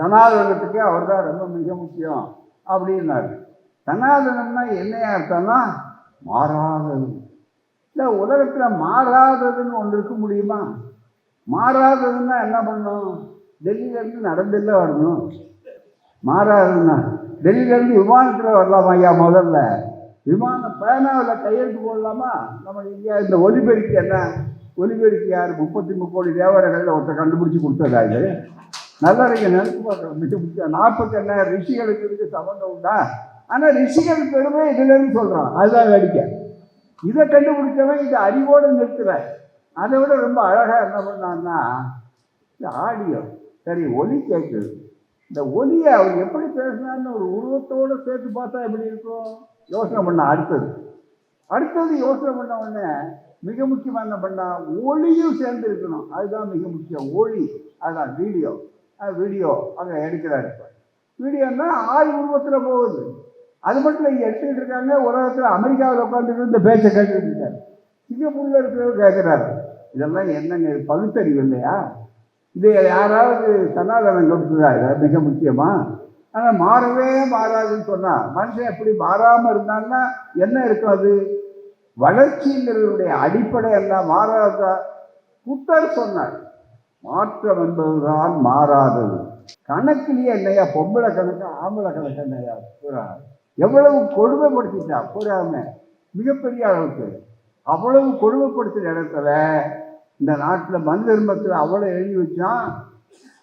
சனாதனத்துக்கு அவர் தான் ரொம்ப மிக முக்கியம் அப்படின்னாரு. சனாதனம்னா என்ன அர்த்தம்னா மாறாதது. இல்லை, உலகத்தில் மாறாததுன்னு ஒன்று இருக்க முடியுமா? மாறாததுன்னா என்ன பண்ணணும்? டெல்லியிலேருந்து நடந்துல வரணும். மாறாதுன்னா டெல்லியிலேருந்து விமானத்தில் வரலாமா ஐயா? முதல்ல விமானம் பேனாவில் கையெழுத்து போடலாமா? நம்ம இங்கே இந்த ஒலிபெருக்கி என்ன? ஒலிபெருக்கி யார்? 33 கோடி தேவரைகளில் ஒருத்தர் கண்டுபிடிச்சி கொடுத்ததா? இது நல்லா இருக்க நினைச்சு பார்க்குறோம். மிக முக்கியம். 40 ரிஷிகளுக்கு இதுக்கு சம்மந்தம் உண்டா? ஆனால் ரிஷிகள் பெருமை இதுலன்னு சொல்கிறான். அதுதான் வேடிக்கை. இதை கண்டுபிடிச்சவன் இது அறிவோடு நிறுத்துற. அதை விட ரொம்ப அழகாக என்ன பண்ணான்னா, இந்த ஆடியோ சரி ஒலி கேட்குது. இந்த ஒலியை அவர் எப்படி பேசினான்னு ஒரு உருவத்தோடு சேர்த்து பார்த்தா எப்படி இருக்கும்? யோசனை பண்ண. அடுத்தது யோசனை பண்ண உடனே மிக முக்கியமாக என்ன பண்ணா, ஒளியும் சேர்ந்து இருக்கணும். அதுதான் மிக முக்கியம். ஒளி, அதுதான் வீடியோ அங்கே எடுக்கிறாரு. வீடியோன்னா ஆள் உருவத்தில் போகுது. அது மட்டும் இங்கே எடுத்துக்கிட்டு இருக்காங்க. உலகத்தில் அமெரிக்காவில் உட்காந்துட்டு இந்த பேச்சை கேட்டுக்கிட்டு இருக்காரு. சிங்கப்பூரில் இருக்கிறவர் கேட்குறாரு. இதெல்லாம் என்னங்க பகுத்தறிவு இல்லையா? இது யாராவது சனாதனம் கொடுத்ததா? இதை மிக முக்கியமாக. ஆனால் மாறவே மாறாதுன்னு சொன்னால் மனுஷன் எப்படி மாறாமல் இருந்தான்னா என்ன இருக்கும்? அது வளர்ச்சிங்கிறதுடைய அடிப்படை எல்லாம் மாறாதா? புத்தர் சொன்னார், மாற்றம் என்பதுதான் மாறாதது. கணக்குலேயே என்னையா பொம்பளை கணக்கு ஆம்பளை கணக்கு என்னையா பூரா எவ்வளவு கொடுமைப்படுத்திட்டா பூராம மிகப்பெரிய அளவுக்கு. அவ்வளவு கொடுமைப்படுத்துகிற இடத்துல இந்த நாட்டில் மண் தர்மத்தில் அவ்வளோ எழுதி வச்சான்.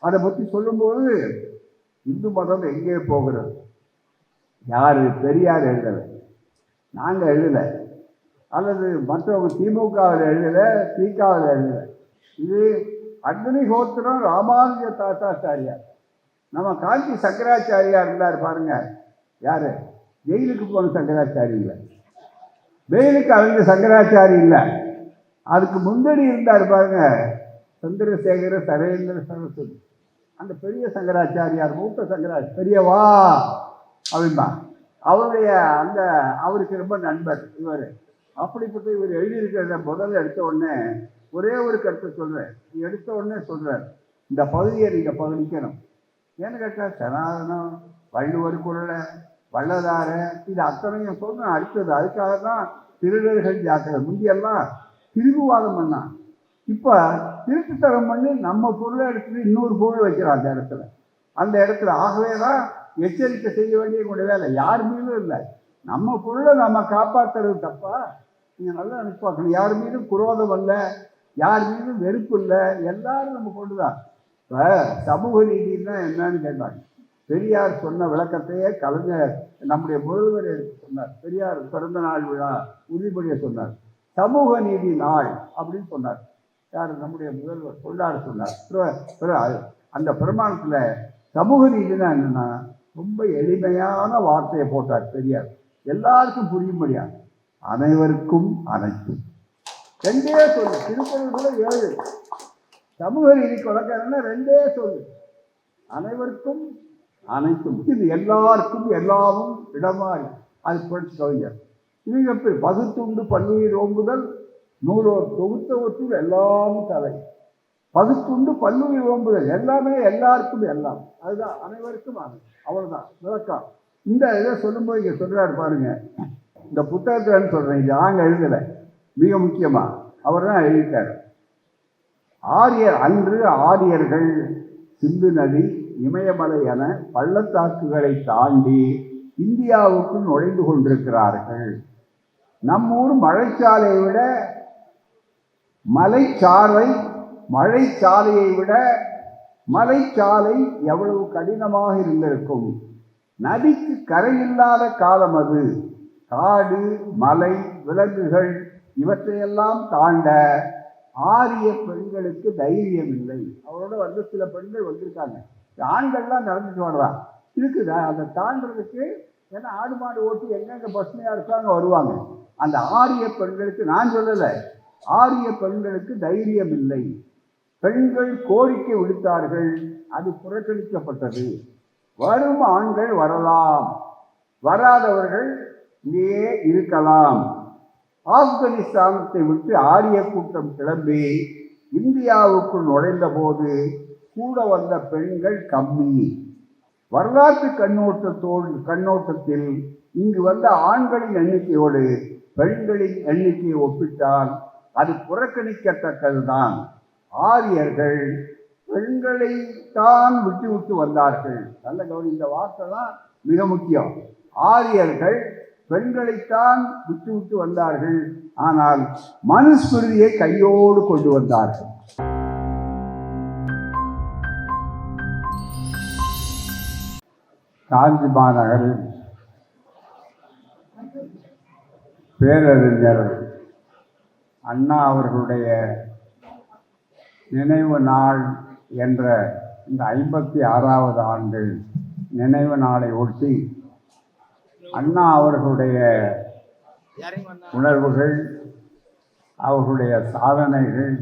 அதை பற்றி சொல்லும்போது இந்து மதம் எங்கே போகிறது? யார்? பெரியார் எழுதலை, நாங்கள் எழுதலை, அல்லது மற்றவங்க திமுகவில் எழுதலை, திகாவில் எழுதலை. இது அக்னிஹோத்திரம் ராமானுஜ தாத்தாச்சாரியார். நம்ம காஞ்சி சங்கராச்சாரியார் இருந்தார் பாருங்க. யார்? ஜெயிலுக்கு போன சங்கராச்சாரி இல்லை, வெயிலுக்கு அழிஞ்ச சங்கராச்சாரி இல்லை. அதுக்கு முன்னாடி இருந்தார் பாருங்க, சந்திரசேகர சரேந்திர சரஸ்வதி. அந்த பெரிய சங்கராச்சாரியார், மூத்த சங்கராச்சாரி, பெரியவா அப்படின்பா. அவருடைய அவருக்கு ரொம்ப நண்பர் இவர். அப்படிப்பட்ட இவர் எழுதியிருக்கிறத முதல்ல எடுத்த உடனே ஒரே ஒரு கருத்தை சொல்கிறேன். எடுத்த உடனே சொல்கிறார், இந்த பகுதியை நீங்கள் பகுதிக்கணும். ஏன்னு கேட்டால் சனாதனம், வள்ளுவர் குரலை, வள்ளலார, இது அத்தனையும் சொல்கிறேன். அடுத்தது அதுக்காக தான் திருடர்கள் ஜாக்கிரதை. முந்தியெல்லாம் திருவுவாதம் பண்ணான். இப்போ திருட்டுத்தரம் பண்ணி நம்ம பொருளை எடுத்துட்டு இன்னொரு பொருள் வைக்கிறான் அந்த இடத்துல. ஆகவே தான் எச்சரிக்கை செய்ய வேண்டிய கூட வேலை யார் மீதும் இல்லை. நம்ம பொருளை நம்ம காப்பாற்றுறது தப்பா? நீங்கள் நல்லா நினைச்சு பார்க்கணும். யார் மீதும் குரோதம் இல்லை, யார் மீதும் வெறுப்பு இல்லை, எல்லாரும் நம்ம கொண்டு தான். இப்போ சமூக நீதினா என்னன்னு கேட்டாங்க. பெரியார் சொன்ன விளக்கத்தையே கலைஞர் நம்முடைய முதல்வர் எடுத்து சொன்னார். பெரியார் பிறந்த நாள் விழா உறுதிமொழியை சொன்னார். சமூக நீதி நாள் அப்படின்னு சொன்னார். யார்? நம்முடைய முதல்வர் சொல்லார் சொன்னார். அந்த பிரமாணத்தில் சமூக நீதினா என்னன்னா ரொம்ப எளிமையான வார்த்தையை போட்டார் பெரியார். எல்லாருக்கும் புரியும்படியா, அனைவருக்கும் அனைத்தும். ரெண்டே சொல்லு. திருக்குறள் கூட 7. சமூக நீதிக்கு வழக்கம் ரெண்டே சொல்லு, அனைவருக்கும் அனைத்தும். இது எல்லாருக்கும் எல்லாமும் இடமாறி. அது புரட்சி கவிஞர். இவங்க பகுத்துண்டு பல்லுயிர் ஓம்புதல் நூலோர் தொகுத்தவற்றுள் எல்லாம் தலை. பகுத்துண்டு பல்லுயிர் ஓம்புதல் எல்லாமே எல்லாருக்கும் எல்லாம். அதுதான் அனைவருக்கும் அவ்வளோதான் விளக்கம். இந்த இதை சொல்லும்போது இங்கே சொல்கிறாரு பாருங்க. இந்த புத்தகத்தில் சொல்கிறேன், இது நாங்கள் எழுதலை, மிக முக்கியமாக அவர் தான் எழுதிட்டார். அன்று ஆரியர்கள் சிந்து நதி, இமயமலை என பள்ளத்தாக்குகளை தாண்டி இந்தியாவுக்குள் நுழைந்து கொண்டிருக்கிறார்கள். நம்மூர் மழைச்சாலையை விட மழைச்சாலையை விட மலைச்சாலை எவ்வளவு கடினமாக இருந்திருக்கும். நதிக்கு கரையில்லாத காலம் அது. காடு, மலை, விலங்குகள் இவற்றையெல்லாம் தாண்ட ஆரிய பெண்களுக்கு தைரியம் இல்லை. அவரோட சில பெண்கள் வந்திருக்காங்க. ஆண்கள்லாம் நடந்துட்டு வர்றான் இருக்குது. அதை தாண்டதுக்கு ஏன்னா ஆடு மாடு ஓட்டி எங்கெங்க பசுமையாக இருக்காங்க வருவாங்க. அந்த ஆரிய பெண்களுக்கு, நான் சொல்லலை, ஆரிய பெண்களுக்கு தைரியம் இல்லை. பெண்கள் கோரிக்கை விடுத்தார்கள், அது புறக்கணிக்கப்பட்டது. வரும் ஆண்கள் வரலாம், வராதவர்கள் இங்கேயே இருக்கலாம். ஆப்கானிஸ்தானத்தை விட்டு ஆரிய கூட்டம் கிளம்பி இந்தியாவுக்குள் நுழைந்த போது கூட வந்த பெண்கள் கம்மி. வரலாற்று கண்ணோட்டத்தில் இங்கு வந்த ஆண்களின் எண்ணிக்கையோடு பெண்களின் எண்ணிக்கையை ஒப்பிட்டால் அது புறக்கணிக்கத்தக்கதுதான். ஆரியர்கள் பெண்களைத்தான் விட்டு வந்தார்கள். நல்ல கவனி, இந்த வார்த்தை தான் மிக முக்கியம். ஆரியர்கள் பெண்களைத்தான் விட்டு வந்தார்கள், ஆனால் மனுஸ்மிருதியை கையோடு கொண்டு வந்தார்கள். காஞ்சி மாநகரில் பேரறிஞர் அண்ணா அவர்களுடைய நினைவு நாள் என்ற இந்த 56வது ஆண்டு நினைவு நாளை ஒட்டி அண்ணா அவர்களுடைய உணர்வுகள், அவர்களுடைய சாதனைகள்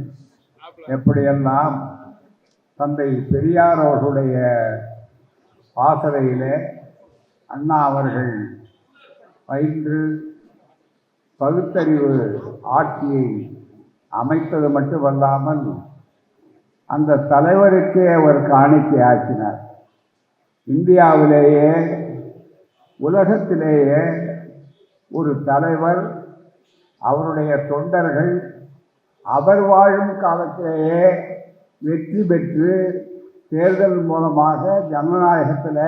எப்படியெல்லாம் தந்தை பெரியார் அவர்களுடைய பாசறையிலே அண்ணா அவர்கள் பயின்று பகுத்தறிவு ஆட்சியை அமைத்தது மட்டுமல்லாமல் அந்த தலைவருக்கே அவர் காணிக்கை ஆக்கினார். இந்தியாவிலேயே உலகத்திலேயே ஒரு தலைவர் அவருடைய தொண்டர்கள் அவர் வாழும் காலத்திலேயே வெற்றி பெற்று தேர்தல் மூலமாக ஜனநாயகத்தில்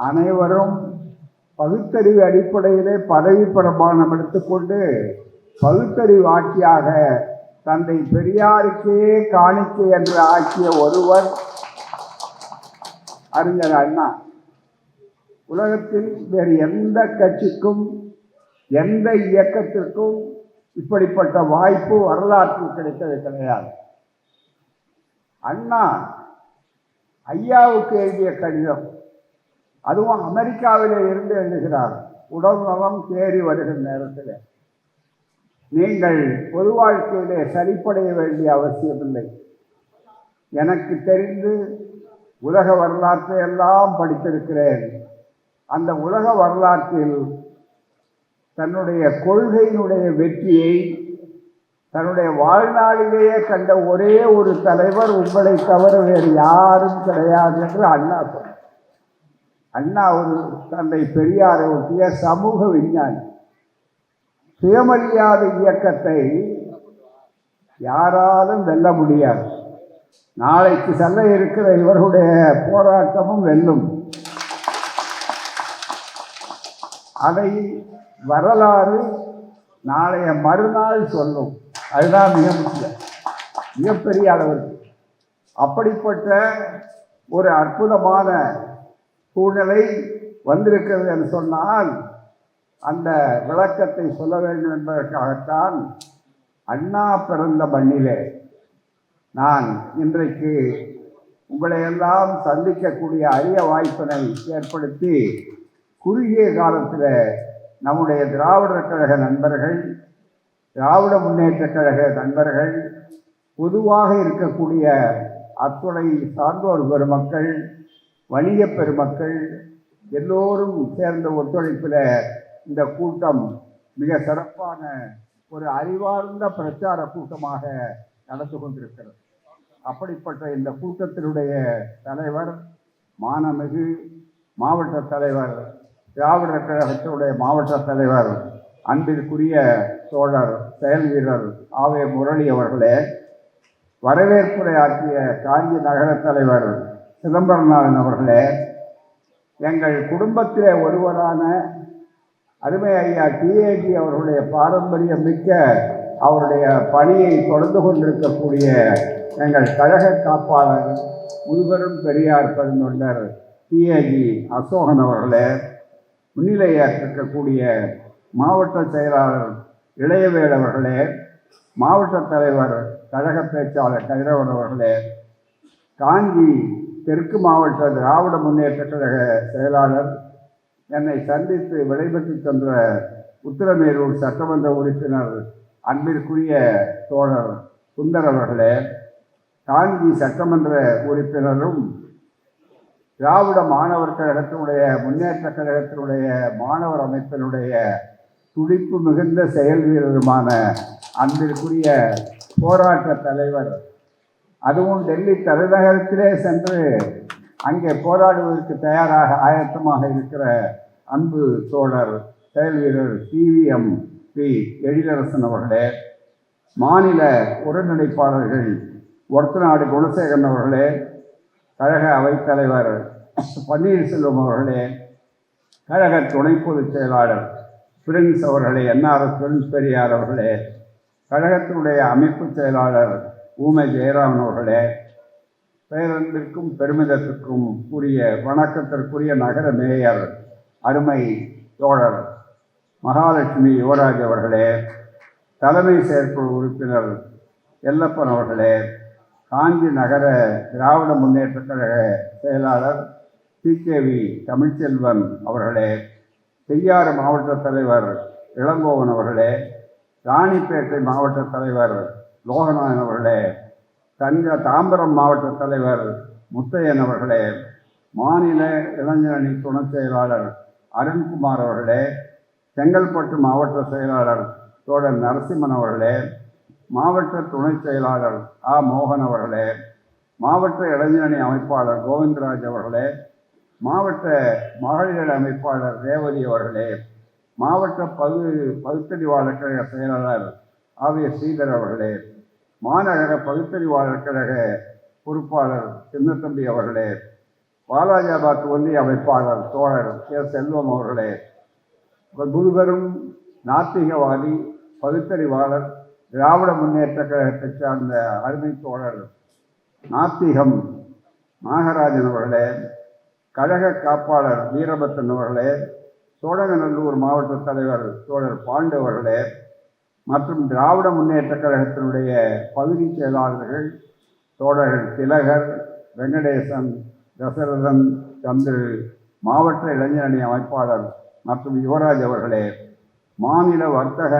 அனைவரும் பகுத்தறிவு அடிப்படையிலே பதவி பிரமாணம் எடுத்துக்கொண்டு பகுத்தறிவு ஆட்சியாக தந்தை பெரியாருக்கே காணிக்கை என்று ஆக்கிய ஒருவர் அறிஞர் அண்ணா. உலகத்தில் வேறு எந்த கட்சிக்கும் எந்த இயக்கத்திற்கும் இப்படிப்பட்ட வாய்ப்பு வரலாற்றில் கிடைத்தது கிடையாது. அண்ணா ஐயாவுக்கு எழுதிய கடிதம், அதுவும் அமெரிக்காவிலே இருந்து எழுதுகிறார். உடல் நலம் தேறி வருகிற நேரத்தில் நீங்கள் பொது வாழ்க்கையிலே சரிப்படைய வேண்டிய அவசியமில்லை. எனக்கு தெரிந்து உலக வரலாற்றை எல்லாம் படித்திருக்கிறேன். அந்த உலக வரலாற்றில் தன்னுடைய கொள்கையினுடைய வெற்றியை தன்னுடைய வாழ்நாளிலேயே கண்ட ஒரே ஒரு தலைவர் உங்களை தவிர வேறு யாரும் கிடையாது என்று அண்ணா சொன்னார். அண்ணா ஒரு தந்தை பெரியாரை ஒட்டிய சமூக விஞ்ஞானி. சுயமரியாதை இயக்கத்தை யாராலும் வெல்ல முடியாது. நாளைக்கு செல்ல இருக்கிற இவர்களுடைய போராட்டமும் வெல்லும். அதை வரலாறு நாளைய மறுநாள் சொல்லும். அதுதான் மிக முக்கியம், மிகப்பெரிய அளவில். அப்படிப்பட்ட ஒரு அற்புதமான சூழ்நிலை வந்திருக்கிறது என்று சொன்னால் அந்த விளக்கத்தை சொல்ல வேண்டும் என்பதற்காகத்தான் அண்ணா பிறந்த மண்ணிலே நான் இன்றைக்கு உங்களை எல்லாம் சந்திக்கக்கூடிய அரிய வாய்ப்பினை ஏற்படுத்தி குறுகிய காலத்தில் நம்முடைய திராவிடர் கழக நண்பர்கள், திராவிட முன்னேற்ற கழக நண்பர்கள், பொதுவாக இருக்கக்கூடிய அத்துணை சான்றோர் பெருமக்கள், வணிக பெருமக்கள் எல்லோரும் சேர்ந்த ஒத்துழைப்பில் இந்த கூட்டம் மிக சிறப்பான ஒரு அறிவார்ந்த பிரச்சார கூட்டமாக நடந்து கொண்டிருக்கிறது. அப்படிப்பட்ட இந்த கூட்டத்தினுடைய தலைவர், மானமிகு மாவட்ட தலைவர், திராவிடர் கழகத்தினுடைய மாவட்ட தலைவர், அன்பிற்குரிய தோழர் செயல் வீரர் ஆவே முரளி அவர்களே, வரவேற்புரை ஆற்றிய காஞ்சி நகர தலைவர் சிதம்பரநாதன் அவர்களே, எங்கள் குடும்பத்திலே ஒருவரான அருமை ஐயா டிஏஜி அவர்களுடைய பாரம்பரியம் மிக்க அவருடைய பணியை தொடர்ந்து கொண்டிருக்கக்கூடிய எங்கள் கழக காப்பாளர் முதுபெரும் பெரியார் பெருந்தொண்டர் டிஏஜி அசோகன் அவர்களே, முன்னிலையாற்றிருக்கக்கூடிய மாவட்ட செயலாளர் இளையவேல் அவர்களே, மாவட்ட தலைவர் கழக பேச்சாளர் கதிரவன் அவர்களே, காஞ்சி தெற்கு மாவட்ட திராவிட முன்னேற்ற கழக செயலாளர், என்னை சந்தித்து விடைபெற்று சென்ற உத்திரமேரூர் சட்டமன்ற உறுப்பினர் அன்பிற்குரிய தோழர் சுந்தர் அவர்களே, காஞ்சி சட்டமன்ற உறுப்பினரும் திராவிட மாணவர் கழகத்தினுடைய முன்னேற்ற கழகத்தினுடைய மாணவர் அமைப்பினுடைய துடிப்பு மிகுந்த செயல் வீரருமான அன்பிற்குரிய போராட்ட தலைவர் அதுவும் டெல்லி தலைநகரத்திலே சென்று அங்கே போராடுவதற்கு தயாராக ஆயத்தமாக இருக்கிற அன்பு தோழர் செயல் வீரர் CVM எழிலரசன் அவர்களே, மாநில ஒருங்கிணைப்பாளர்கள் ஒருத்தநாடு குணசேகரன் அவர்களே, கழக அவைத்தலைவர் பன்னீர்செல்வம் அவர்களே, கழக துணை பொதுச் செயலாளர் பிரின்ஸ் அவர்களே, NRS பிரின்ஸ் பெரியார் அவர்களே, கழகத்தினுடைய அமைப்பு செயலாளர் ஊமை ஜெயராமன் அவர்களே, பேரன்பிற்கும் பெருமிதத்திற்கும் உரிய வணக்கத்திற்குரிய நகர மேயர் அருமை தோழர் மகாலட்சுமி யுவராஜ் அவர்களே, தலைமை செயற்குழு உறுப்பினர் எல்லப்பன் அவர்களே, காஞ்சி நகர திராவிட முன்னேற்ற கழக செயலாளர் TKV தமிழ்ச்செல்வன் அவர்களே, செய்யாறு மாவட்ட தலைவர் இளங்கோவன் அவர்களே, ராணிப்பேட்டை மாவட்ட தலைவர் லோகநாதன் அவர்களே, தாம்பரம் மாவட்ட தலைவர் முத்தையன் அவர்களே, மாநில இளைஞரணி துணை செயலாளர் அருண்குமார் அவர்களே, செங்கல்பட்டு மாவட்ட செயலாளர் தோழர் நரசிம்மன் அவர்களே, மாவட்ட துணை செயலாளர் மோகன் அவர்களே, மாவட்ட இளைஞரணி அமைப்பாளர் கோவிந்தராஜ் அவர்களே, மாவட்ட மகளிர் அமைப்பாளர் ரேவதி அவர்களே, மாவட்ட பகுத்தறிவாளர் கழக செயலாளர் ஸ்ரீதர் அவர்களே, மாநகர பகுத்தறிவாளர் கழக பொறுப்பாளர் சின்னத்தம்பி அவர்களே, வாலாஜாபாத் ஒன்றிய அமைப்பாளர் தோழர் செல்வம் அவர்களே, குருபெரும் நாத்திகவாதி பகுத்தறிவாளர் திராவிட முன்னேற்ற கழகத்தை சார்ந்த அருமை தோழர் நாத்திகம் நாகராஜன் அவர்களே, கழக காப்பாளர் வீரபத்தன் அவர்களே, சோழங்கநல்லூர் மாவட்ட தலைவர் தோழர் பாண்டு அவர்களே மற்றும் திராவிட முன்னேற்ற கழகத்தினுடைய பகுதி செயலாளர்கள் தோழர்கள் திலகர், வெங்கடேசன், தசரதன், சந்திரு, மாவட்ட இளைஞரணி அமைப்பாளர் மற்றும் யுவராஜ் அவர்களே, மாநில வர்த்தக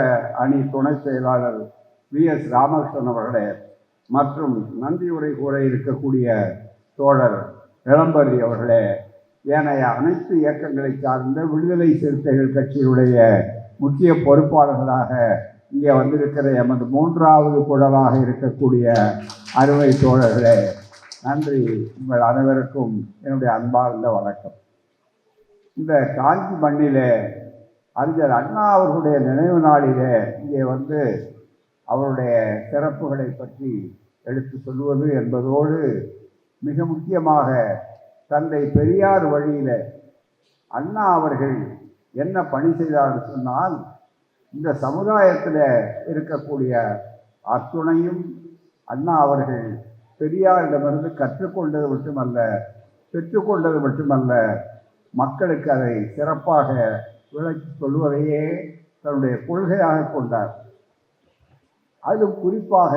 அணி துணை செயலாளர் VS ராமகிருஷ்ணன் அவர்களே மற்றும் நன்றியுரை கூற இருக்கக்கூடிய தோழர் இளம்பரி அவர்களே, ஏனைய அனைத்து இயக்கங்களை சார்ந்த விடுதலை சிறுத்தைகள் கட்சியுடைய முக்கிய பொறுப்பாளர்களாக இங்கே வந்திருக்கிற எமது 3வது குழலாக இருக்கக்கூடிய அருமை தோழர்களே, நன்றி. உங்கள் அனைவருக்கும் என்னுடைய அன்பார்ந்த வணக்கம். இந்த காஞ்சி மண்ணிலே அறிஞர் அண்ணா அவர்களுடைய நினைவு நாளிலே இங்கே வந்து அவருடைய சிறப்புகளை பற்றி எடுத்து சொல்வது என்பதோடு மிக முக்கியமாக தந்தை பெரியார் வழியில் அண்ணா அவர்கள் என்ன பணி செய்தார் சொன்னால், இந்த சமுதாயத்தில் இருக்கக்கூடிய அத்துணையும் அண்ணா அவர்கள் பெரியாரிடமிருந்து கற்றுக்கொண்டது மட்டுமல்ல, பெற்றுக்கொண்டது மட்டுமல்ல, மக்களுக்கு அதை சிறப்பாக விளக்கி சொல்வதையே தன்னுடைய கொள்கையாக கொண்டார். அது குறிப்பாக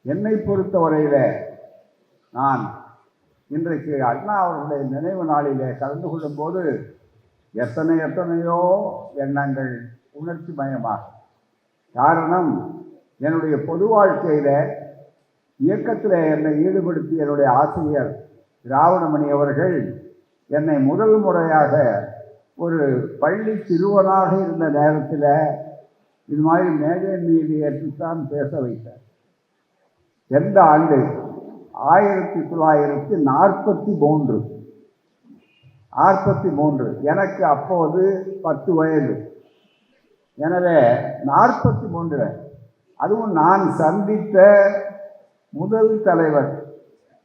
என்னை பொறுத்தவரையில் நான் இன்றைக்கு அண்ணா அவர்களுடைய நினைவு நாளிலே கலந்து கொள்ளும்போது எத்தனையோ எண்ணங்கள் உணர்ச்சி மயமாகும். காரணம், என்னுடைய பொது வாழ்க்கையில் இயக்கத்தில் என்னை ஈடுபடுத்தி என்னுடைய ஆசிரியர் திராவிடமணி அவர்கள் என்னை முதல் முறையாக ஒரு பள்ளி சிறுவனாக இருந்த நேரத்தில் இது மாதிரி மேஜை மீது ஏற்றுத்தான் பேச வைத்தார். எந்த ஆண்டு? 1943. எனக்கு அப்போது 10 வயது. எனவே 43 அதுவும் நான் சந்தித்த முதல் தலைவர்.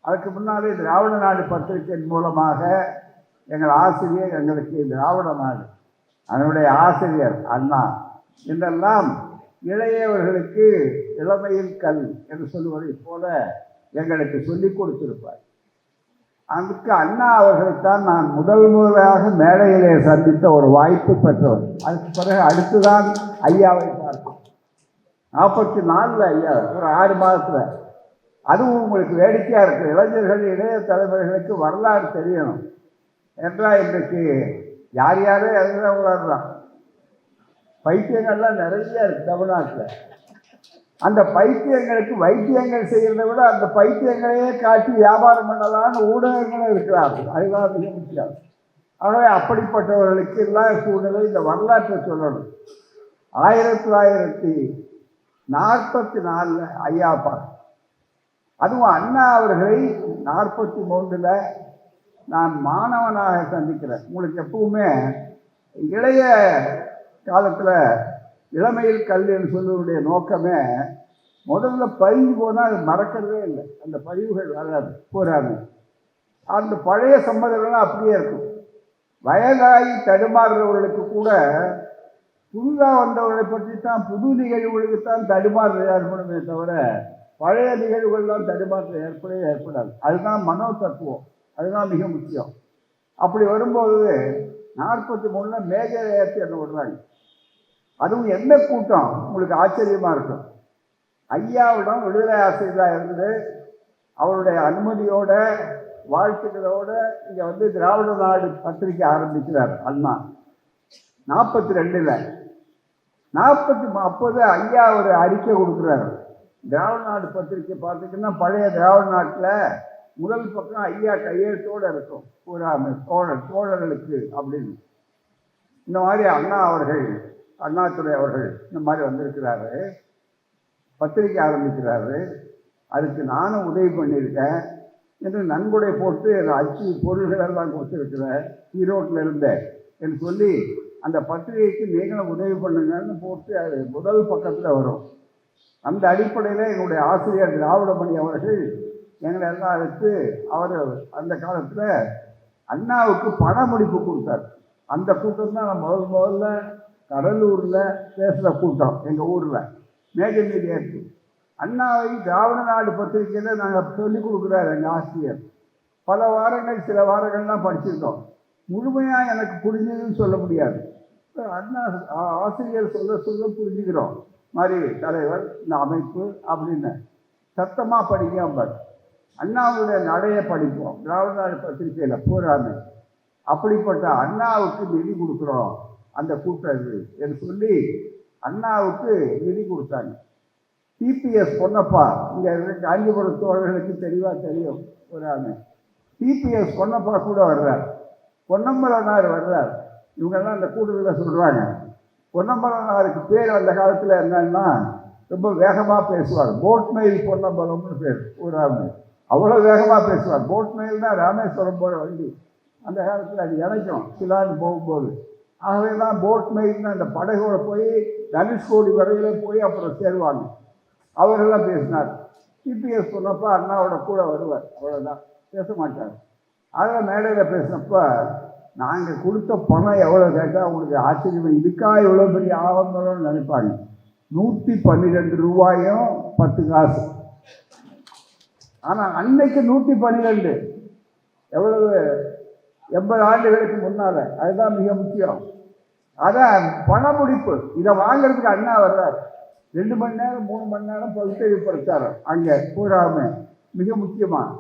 அதுக்கு முன்னாலே திராவிட நாடு பத்திரிகையின் மூலமாக எங்கள் ஆசிரியர் எங்களுக்கு திராவிட நாடு, அதனுடைய ஆசிரியர் அண்ணா என்றெல்லாம் இளையவர்களுக்கு இளமையில் கல் என்று சொல்வதைப் போல எங்களுக்கு சொல்லிக் கொடுத்திருப்பார். அதுக்கு அண்ணா அவர்களைத்தான் நான் முதல் முறையாக மேடையிலே சந்தித்த ஒரு வாய்ப்பு பெற்றவர். அதுக்கு பிறகு அடுத்துதான் ஐயாவை பார்த்தோம். 44 ஐயா, ஒரு 6 மாதத்தில். அதுவும் உங்களுக்கு வேடிக்கையாக இருக்குது. இளைஞர்கள் இளைய தலைமுறைகளுக்கு வரலாறு தெரியணும் என்றால் இன்றைக்கு யார் யாரே அதுதான் உணர்றான். பைத்தியங்கள்லாம் நிறைய இருக்குது தமிழ்நாட்டில். அந்த பைத்தியங்களுக்கு வைத்தியங்கள் செய்கிறத விட அந்த பைத்தியங்களையே காட்டி வியாபாரம் பண்ணலான்னு ஊடகங்களும் இருக்கிறார்கள். அதுதான் மிக முக்கியம். ஆகவே அப்படிப்பட்டவர்களுக்கு எல்லாம் சூழ்நிலை இந்த வரலாற்றை சொல்லணும். 1944 ஐயா அதுவும் அண்ணா அவர்களை 43 நான் மாணவனாக சந்திக்கிறேன். உங்களுக்கு எப்பவுமே இளைய காலத்தில் இளமையில் கல்வின்னு சொல்லுவதுடைய நோக்கமே முதல்ல பதிவு போனால் அது மறக்கிறதே இல்லை, அந்த பதிவுகள் வராது போராது. அந்த பழைய சம்மதங்கள்லாம் அப்படியே இருக்கும். வயதாகி தடுமாறுறவர்களுக்கு கூட புதுதாக வந்தவர்களை பற்றி தான் புது நிகழ்வுகளுக்கு தான் தடுமாறு ஏற்படுமே தவிர பழைய நிகழ்வுகள்லாம் தடுமாற்றம் ஏற்படாது. அதுதான் மனோ தத்துவம், அதுதான் மிக முக்கியம். அப்படி வரும்போது 43 மேஜர் ஏற்றி என்ன விடுறாங்க. அதுவும் எந்த கூட்டம் உங்களுக்கு ஆச்சரியமாக இருக்கும். ஐயாவிடம் விடுதலை ஆசிரியராக இருந்து அவருடைய அனுமதியோட வாழ்த்துக்களோட இங்கே வந்து திராவிட நாடு பத்திரிகை ஆரம்பிக்கிறார் அண்ணா 42. அப்போது ஐயா ஒரு அறிக்கை கொடுக்குறாரு. திராவிட நாடு பத்திரிக்கை பார்த்திங்கன்னா பழைய திராவிட நாட்டில் முதல் பக்கம் ஐயா கையெழுத்தோடு இருக்கும், பூராமை தோழர்களுக்கு அப்படின்னு. இந்த மாதிரி அண்ணாதுரை அவர்கள் இந்த மாதிரி வந்திருக்கிறாரு, பத்திரிக்கை ஆரம்பிக்கிறாரு, அதுக்கு நானும் உதவி பண்ணியிருக்கேன் என்று நன்கொடை போட்டு அச்சு பொருள்களெல்லாம் கொடுத்துருக்கிறேன் ஈரோட்டில் இருந்தேன் என்று சொல்லி அந்த பத்திரிகைக்கு நீங்களும் உதவி பண்ணுங்கன்னு போட்டு அது முதல் பக்கத்தில் வரும். அந்த அடிப்படையில் எங்களுடைய ஆசிரியர் திராவிடமணி அவர்கள் எங்களை எல்லாம் அழைத்து அவர் அந்த காலத்தில் அண்ணாவுக்கு பண முடிப்பு கொடுத்தார். அந்த கூட்டம் தான் நான் முதல்ல கடலூரில் பேசுகிற கூட்டம். எங்கள் ஊரில் மேஜர் மீடியாவுக்கு அண்ணாவை திராவிட நாடு பத்திரிகையில் நாங்கள் சொல்லிக் கொடுக்குறாரு எங்கள் ஆசிரியர். பல வாரங்கள் சில வாரங்கள்லாம் படிச்சிருக்கோம். முழுமையாக எனக்கு புரிஞ்சதுன்னு சொல்ல முடியாது. அண்ணா ஆசிரியர் சொல்ல புரிஞ்சுக்கிறோம் மாதிரி தலைவர் இந்த அமைப்பு அப்படின்னு சத்தமாக படிக்காமல் அண்ணாவுடைய நடையை படிப்போம் திராவிட நாடு பத்திரிகையில் பூராமே. அப்படிப்பட்ட அண்ணாவுக்கு நிதி கொடுக்குறோம் அந்த கூட்டம் என்று சொல்லி அண்ணாவுக்கு நிதி கொடுத்தாங்க. டிபிஎஸ் பொன்னப்பா, இங்கே காஞ்சிபுரம் தோழர்களுக்கு தெளிவாக தெரியும் பூராமே. டிபிஎஸ் பொன்னப்பா கூட வர்றார், பொன்னம்பலனார் வர்றார். இவங்கெல்லாம் அந்த கூட்டத்தில் சொல்கிறாங்க. பொன்னம்பலனாருக்கு பேர் அந்த காலத்தில் என்னன்னா ரொம்ப வேகமாக பேசுவார். போட்மெயில் பொன்னம்பலம்னு பேர் பூராமே. அவ்வளோ வேகமாக பேசுவார். போட்மெயில் தான் ராமேஸ்வரம் போகிற வண்டி. அந்த காலத்தில் அது இணைக்கும் சிலான்னு போகும்போது. ஆகவே தான் போட்மெயில்னு அந்த படகோட போய் தனுஷ்கோடி வரையில் போய் அப்புறம் சேருவாங்க. அவரெல்லாம் பேசினார். டிபிஎஸ் சொன்னப்போ அண்ணாவோட கூட வருவார், அவ்வளோதான், பேச மாட்டார். அதில் மேடையில் பேசினப்போ நாங்கள் கொடுத்த பணம் எவ்வளோ கேட்டால் அவங்களுக்கு ஆச்சரியம், இதுக்காக எவ்வளோ பெரிய ஆவணம்னு நினைப்பாங்க. 112 ரூபாயும் 10 காசு. ஆனால் அன்னைக்கு 112 எவ்வளவு 80 ஆண்டுகளுக்கு முன்னால். அதுதான் மிக முக்கியம். அதான் பண முடிப்பு. இதை வாங்கிறதுக்கு அண்ணா வர்றார். 2 மணி நேரம் 3 மணி நேரம் பகுத்தறிவு பிரச்சாரம் அங்கே பூராமே. மிக முக்கியமாக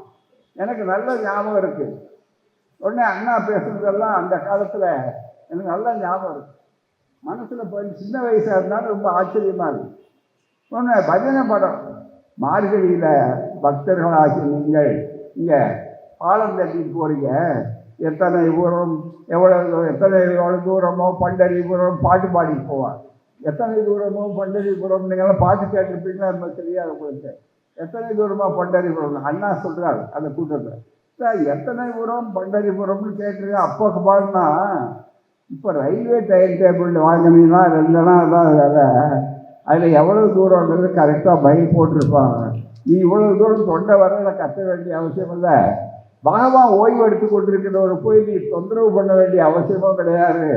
எனக்கு நல்ல ஞாபகம் இருக்குது. உடனே அண்ணா பேசுனதெல்லாம் அந்த காலத்தில் எனக்கு நல்ல ஞாபகம் இருக்குது. மனசில் சின்ன வயசாக இருந்தாலும் ரொம்ப ஆச்சரியமாக இருக்குது. ஒன்று பஜனை படம், மார்கழியில் பக்தர்களாகி நீங்கள் இங்கே பாலம் தட்டிட்டு போகிறீங்க, எத்தனை தூரம் எவ்வளோ தூரமோ பண்டரிபுரம் பாட்டு பாடிட்டு போவார். எத்தனை தூரமோ பண்டரிபுரம் நீங்களாம் பாட்டு கேட்டிருப்பீங்களா நம்ம தெரியாது உங்களுக்கு. எத்தனை தூரமாக பண்டரிபுரம் அண்ணா சொல்கிறார் அந்த கூட்டத்தில். சார் எத்தனை தூரம் பண்டரிபுரம்னு கேட்டிருக்கேன். அப்போ பாடினா இப்போ ரயில்வே டைம் டேபிள் வாங்கினீங்கன்னா 2 நாள் தான் வேலை. அதில் எவ்வளோ தூரங்கிறது கரெக்டாக பைக் போட்டிருப்பாங்க. நீ இவ்வளோ தூரம் தொண்டை வரையில் கட்ட வேண்டிய அவசியம் இல்லை. பகவான் ஓய்வு எடுத்து கொண்டிருக்கிறவரை போய் நீ தொந்தரவு பண்ண வேண்டிய அவசியமும் கிடையாது.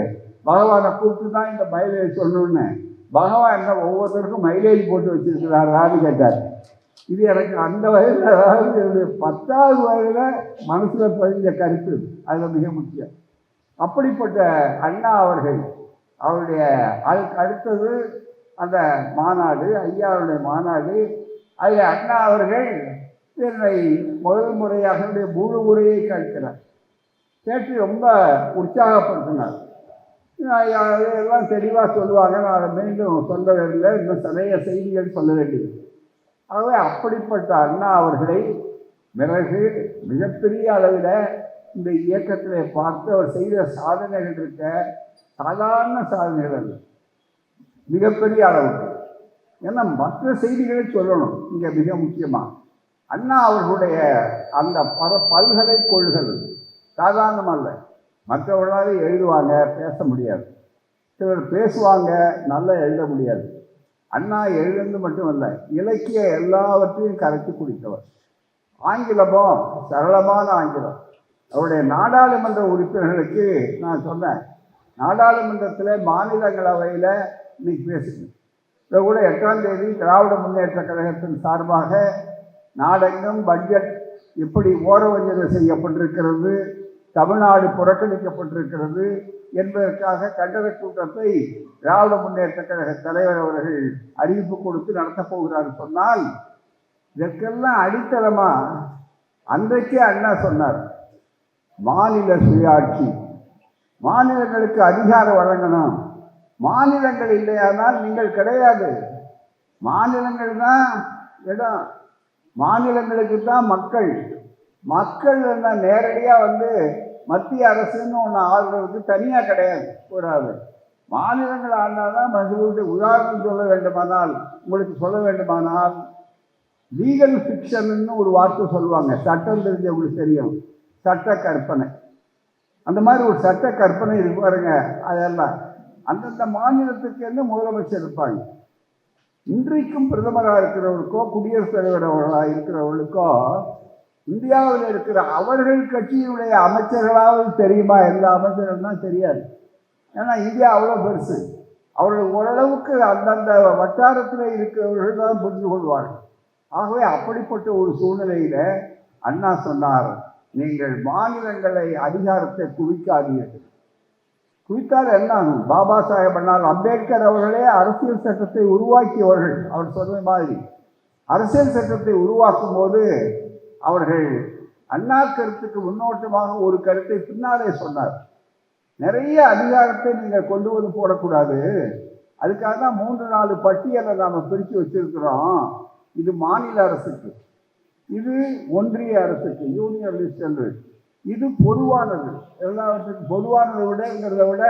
பகவானை கூப்பிட்டு தான் இந்த மைலேஜ் சொல்லணுன்னு. பகவான் என்ன ஒவ்வொருத்தருக்கும் மைலேஜ் போட்டு வச்சுருக்கிறாரான்னு கேட்டார். இது எனக்கு அந்த வயதில், அதாவது 10வது வயதில் மனசில் பதிஞ்ச கருத்து. அதில் மிக முக்கியம். அப்படிப்பட்ட அண்ணா அவர்கள் அவருடைய அதுக்கு அடுத்தது அந்த மாநாடு, ஐயாவுடைய மாநாடு. அதில் அண்ணா அவர்கள் என்னை முதல் முறையாக முழு உரையை கேட்கிறார். கேட்டு ரொம்ப உற்சாகப்படுத்தினார். எல்லாம் தெளிவாக சொல்லுவாங்க, நான் அதை மீண்டும் சொல்ல வேண்டிய இன்னும் நிறைய செய்திகள் சொல்ல வேண்டியது. ஆகவே அப்படிப்பட்ட அண்ணா அவர்களை பிறகு மிகப்பெரிய அளவில் இந்த இயக்கத்தில் பார்த்து அவர் செய்த சாதனைகள் இருக்க சாதாரண சாதனைகள் அல்ல, மிகப்பெரிய அளவுக்கு. ஏன்னா மற்ற செய்திகளை சொல்லணும் இங்கே மிக முக்கியமாக. அண்ணா அவர்களுடைய அந்த பல்கலை கொள்கை சாதாரணமல்ல. மற்றவர்களால் எழுதுவாங்க, பேச முடியாது. சிலர் பேசுவாங்க, நல்லா எழுத முடியாது. அண்ணா எழுதுன்னு மட்டுமல்ல, இலக்கிய எல்லாவற்றையும் கரைத்து குடித்தவர். ஆங்கிலமோ சரளமான ஆங்கிலம். அவருடைய நாடாளுமன்ற உறுப்பினர்களுக்கு நான் சொன்னேன், நாடாளுமன்றத்தில் மாநிலங்களவையில் இன்னைக்கு பேசுகிறேன். இதை கூட 8ஆம் தேதி திராவிட முன்னேற்ற கழகத்தின் சார்பாக நாடெங்கும் பட்ஜெட் எப்படி ஓரவஞ்சனை செய்யப்பட்டிருக்கிறது, தமிழ்நாடு புறக்கணிக்கப்பட்டிருக்கிறது என்பதற்காக கண்டன கூட்டத்தை திராவிட முன்னேற்ற கழக தலைவர் அவர்கள் அறிவிப்பு கொடுத்து நடத்தப் போகிறார். சொன்னால் இதற்கெல்லாம் அடித்தளமா அன்றைக்கே அண்ணா சொன்னார், மாநில சுயாட்சி, மாநிலங்களுக்கு அதிகாரம் வழங்கணும். மாநிலங்கள் இல்லையானால் நீங்கள் கிடையாது. மாநிலங்கள் தான் இடம், மாநிலங்களுக்கு தான் மக்கள். மக்கள் என்ன நேரடியாக வந்து மத்திய அரசுன்னு ஒன்று ஆளுறதுக்கு தனியாக கிடையாது. கூடாது. மாநிலங்கள் ஆண்டால் தான் மறுபடியும் உதாரணம் சொல்ல வேண்டுமானால், உங்களுக்கு சொல்ல வேண்டுமானால், லீகல் ஃபிக்ஷன்னு ஒரு வார்த்தை சொல்லுவாங்க. சட்டம் தெரிஞ்சவங்களுக்கு தெரியும், சட்ட கற்பனை. அந்த மாதிரி ஒரு சட்ட கற்பனை இருக்கு பாருங்க. அதெல்லாம் அந்தந்த மாநிலத்துக்கு முதலமைச்சர் இருப்பாங்க. இன்றைக்கும் பிரதமராக இருக்கிறவர்களுக்கோ குடியரசுத் தலைவர் அவர்களாக இருக்கிறவர்களுக்கோ இந்தியாவில் இருக்கிற அவர்கள் கட்சியினுடைய அமைச்சர்களாவது தெரியுமா? எல்லா அமைச்சர்கள் தான் தெரியாது. ஏன்னா இந்தியா அவ்வளோ பெருசு. அவர்கள் ஓரளவுக்கு அந்தந்த வட்டாரத்தில் இருக்கிறவர்கள் தான் புரிந்து கொள்வார்கள். ஆகவே அப்படிப்பட்ட ஒரு சூழ்நிலையில் அண்ணா சொன்னார், நீங்கள் மாநிலங்களை அதிகாரத்தை குவிக்காதீர்கள். குவித்தால் என்ன ஆகும்? பாபா சாஹேப் அண்ணால் அம்பேத்கர் அவர்களே அரசியல் சட்டத்தை உருவாக்கியவர்கள். அவர் சொன்ன மாதிரி அரசியல் சட்டத்தை உருவாக்கும் போது அவர்கள் அண்ணா கருத்துக்கு முன்னோட்டமாக ஒரு கருத்தை பின்னாலே சொன்னார். நிறைய அதிகாரத்தை நீங்கள் கொண்டு வந்து போடக்கூடாது. அதுக்காக தான் 3-4 பட்டியலை நாம் பிரித்து வச்சிருக்கிறோம். இது மாநில அரசுக்கு, இது ஒன்றிய அரசுக்கு, யூனியன் லிஸ்ட் என்று. இது பொதுவானது, எல்லாவற்றுக்கும் பொதுவானதை விட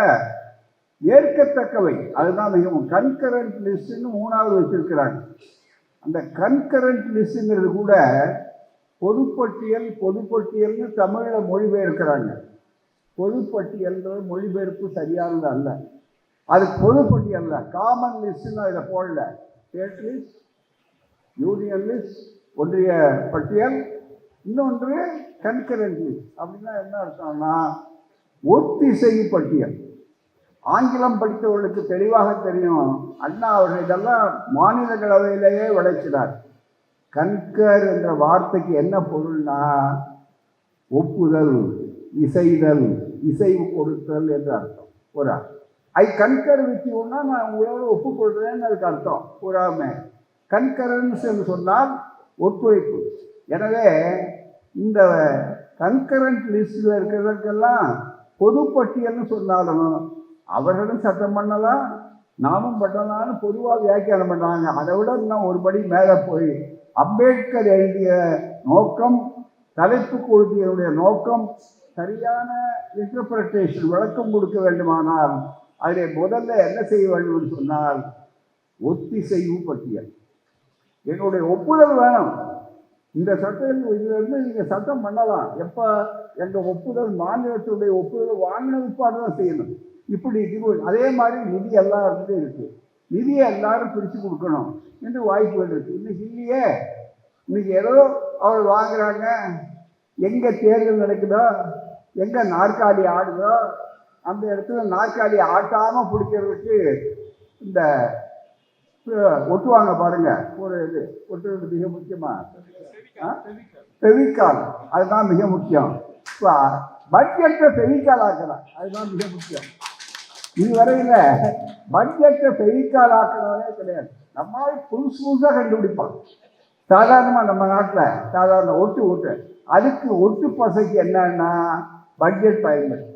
ஏற்கத்தக்கவை. அதுதான் மிகவும் கன்கரண்ட் லிஸ்ட்னு 3வது வச்சிருக்கிறாங்க. அந்த கன்கரண்ட் லிஸ்ட்ங்கிறது கூட பொதுப்பட்டியல்னு தமிழில் மொழிபெயர்க்கிறாங்க. பொதுப்பட்டியல்ன்ற மொழிபெயர்ப்பு சரியானது அல்ல. அது பொதுப்பட்டியல்ல, காமன் லிஸ்ட்னு அதில் போடல. ஸ்டேட் லிஸ்ட், யூனியன் லிஸ்ட், ஒன்றிய பட்டியல், இன்னொன்று கன்கரண்ட் லிஸ்ட். அப்படின்னா என்ன அர்த்தம்னா ஒத்திசைவு பட்டியல். ஆங்கிலம் படித்தவர்களுக்கு தெளிவாக தெரியும். அண்ணா அவர்கள் இதெல்லாம் மாநிலங்களவையிலேயே விளைச்சினார். கன்கர் என்ற வார்த்தைக்கு என்ன பொருள்னா ஒப்புதல், இசைதல், இசைவு கொடுத்தல் என்று அர்த்தம். ஒரு ஐ கன்கர் வித் யூன்னா நான் உங்களோட ஒப்புக்கொள்றேன்னு அதுக்கு அர்த்தம். பூராமே கன்கரன்ஸ் என்று சொன்னால் ஒத்துழைப்பு. எனவே இந்த கன்கரண்ட் லிஸ்டில் இருக்கிறதுக்கெல்லாம் பொதுப்பட்டியல்னு சொன்னாலும் அவர்களும் சட்டம் பண்ணலாம், நாமும் பண்ணலாம்னு பொதுவாக வியாக்கியானம் பண்ணுறாங்க. அதை விட இன்னும் ஒரு படி மேலே போய் அம்பேத்கர் எழுதிய நோக்கம், தலைப்பு கொடுத்தியனுடைய நோக்கம் சரியான இன்டர்பிரட்டேஷன், விளக்கம் கொடுக்க வேண்டுமானால் அதிலே முதல்ல என்ன செய்ய வேண்டும் என்று சொன்னால் ஒத்திசைவு பட்டியல். என்னுடைய ஒப்புதல் வேணும். இந்த சட்டம் இதிலிருந்து நீங்கள் சட்டம் பண்ணலாம். எப்போ எங்கள் ஒப்புதல், மாநிலத்துடைய ஒப்புதல் வாங்கின விற்பாடு தான் செய்யணும். இப்படி அதே மாதிரி நிதி எல்லாருக்கும் இருக்குது. நிதியை எல்லாரும் பிரித்து கொடுக்கணும் என்று வாய்ப்புகள் இருக்குது. இன்னைக்கு இல்லையே. இன்னைக்கு ஏதோ அவள் வாங்குறாங்க, எங்கே தேர்தல் நடக்குதோ, எங்கே நாற்காலி ஆடுதோ அந்த இடத்துல நாற்காலி ஆட்டாமல் பிடிக்கிறதுக்கு இந்த ஒட்டுவாங்க பாருங்க. ஒரு இது ஒட்டுறது மிக முக்கியமாக ஃபெவிகால், அதுதான் மிக முக்கியம். இப்போ பட்ஜெட்டை ஃபெவிகால் ஆக்கலாம், அதுதான் மிக முக்கியம். இதுவரையில் பட்ஜெட்டை ஃபெவிகால் ஆக்கிறதே கிடையாது. நம்மளால் புதுசாக கண்டுபிடிப்பான். சாதாரணமாக நம்ம நாட்டில் சாதாரண ஒட்டு அதுக்கு ஒட்டு பசைக்கு என்னன்னா பட்ஜெட் பயன்படுது.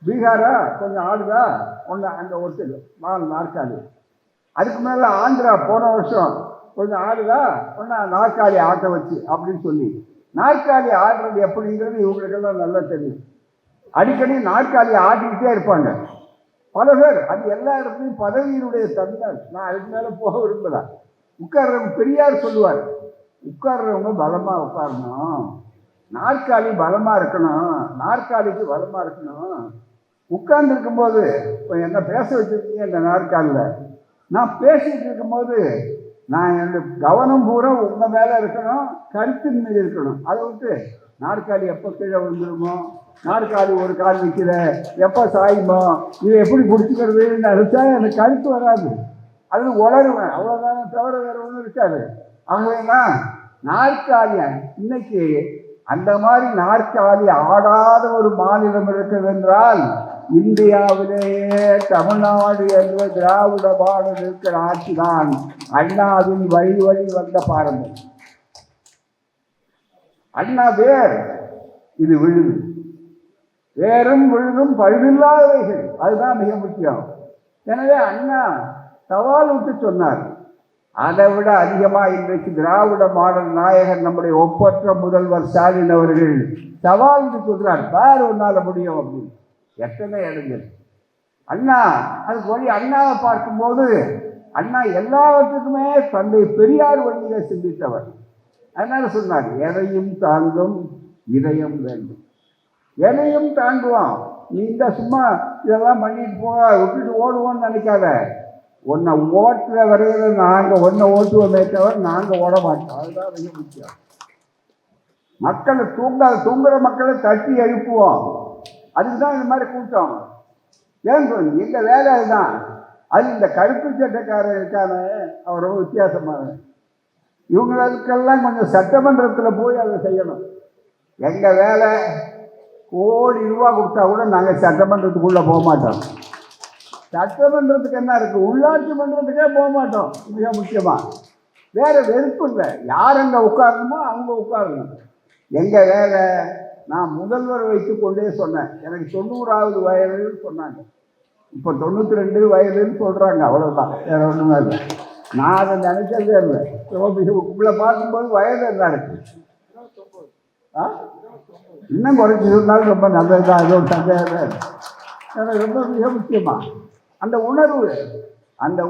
பீகாரா கொஞ்சம் ஆடுதா ஒன்று அந்த ஒட்டு 4 நாற்காலி. அதுக்கு மேலே ஆந்திரா போன வருஷம் கொஞ்சம் ஆடுதா ஒன்றா நாற்காலி ஆட்ட வச்சு அப்படின்னு சொல்லி நாற்காலி ஆடுறது எப்படிங்கிறது இவங்களுக்கெல்லாம் நல்லா தெரியும். அடிக்கடி நாற்காலி ஆடிக்கிட்டே இருப்பாங்க பல பேர். அது எல்லா இடத்துலையும் பதவியினுடைய தன்மை. நான் அதுக்கு மேலே போக விரும்பல. உட்கார்ற பெரியார் சொல்லுவார், உட்கார்றவங்க பலமாக உட்காரணும், நாற்காலி பலமாக இருக்கணும், நாற்காலிக்கு பலமாக இருக்கணும். உட்கார்ந்து இருக்கும்போது இப்போ என்ன பேச வச்சுருக்கீங்க இந்த நாற்காலில், நான் பேசிகிட்டு இருக்கும்போது நான் என்னுடைய கவனம் பூரா உங்கள் மேலே இருக்கணும், கருத்தின் மீது இருக்கணும். அதை விட்டு நாற்காலி எப்போ கீழே விழுந்துருமோ, நாற்காலி ஒரு கால் நிற்கிற எப்போ சாயுமோ, இதை எப்படி பிடிச்சிக்கிறதுன்னு நினச்சா எனக்கு கருத்து வராது, அது உளருவேன், அவ்வளோதானே தவிர வேறு ஒன்றும் இருக்காது. ஆகவேதான் நாற்காலிய இன்னைக்கு அந்த மாதிரி நாற்காலி ஆடாத ஒரு மாநிலம் இருக்கிறது என்றால் இந்தியாவிலேயே தமிழ்நாடு என்ற திராவிட மாடல் இருக்கிற ஆட்சிதான் அண்ணாவின் வழி வழி வந்த பாரம்பரியம். அண்ணா வேர், இது விழுது, வேறும் விழுதும் பழுதில்லாதவைகள், அதுதான் மிக முக்கியம். எனவே அண்ணா சவால் விட்டு சொன்னார். அதை விட அதிகமாக இன்றைக்கு திராவிட மாடல் நாயகன் நம்முடைய ஒப்பற்ற முதல்வர் ஸ்டாலின் அவர்கள் சவால் விட்டு சொல்கிறார், வேறு ஒன்றால் முடியும் அப்படின்னு. எத்தனை இடங்கள் அண்ணா அதுக்கு வழி. அண்ணாவை பார்க்கும்போது அண்ணா எல்லாவற்றுக்குமே தந்தை பெரியார் வழியில சிந்தித்தவர். அதனால சொன்னார், எதையும் தாங்கும் இதயம் வேண்டும். எதையும் தாங்குவான், நீ இந்த சும்மா இதெல்லாம் பண்ணிட்டு போக விட்டுட்டு ஓடுவோன்னு நினைக்காத. உன்னை ஓட்டுற வரையில நாங்கள் ஒன்றை ஓட்டுவோமே தவிர நாங்கள் ஓட மாட்டோம். அதுதான் மிக முக்கியம். மக்களை தூங்குற மக்களை தட்டி எழுப்புவோம். அதுக்கு தான் இந்த மாதிரி கூட்டம். ஏன் சொல்லி எங்கள் வேலை அதுதான். அது இந்த கருப்பு சட்டக்காரன் இருக்கான அவர் ரொம்ப வித்தியாசமான, இவங்களுக்கெல்லாம் கொஞ்சம் சட்டமன்றத்தில் போய் அதை செய்யணும். எங்கள் வேலை கோடி ரூபா கொடுத்தா கூட நாங்கள் சட்டமன்றத்துக்குள்ளே போக மாட்டோம். சட்டமன்றத்துக்கு என்ன இருக்குது, உள்ளாட்சி மன்றத்துக்கே போக மாட்டோம். மிக முக்கியமாக வேறு வெறுப்பு இல்லை, யார் அங்கே உட்காரணுமோ அவங்க உட்காரணும். எங்கள் வேலை, நான் முதல்வர் வைத்து கொண்டே சொன்னேன், எனக்கு 90வது வயதுன்னு சொன்னாங்க, இப்போ 92 வயதுன்னு சொல்கிறாங்க, அவ்வளோதான், வேறு ஒன்றுமே இல்லை. நான் அதை நினச்சதே இல்லை. உங்களை பார்க்கும்போது வயது என்ன இருக்குது, இன்னும் குறைச்சி இருந்தாலும் ரொம்ப நல்லது தான், அது ஒரு சந்தேகமே இல்லை. எனக்கு ரொம்ப மிக முக்கியமாக அந்த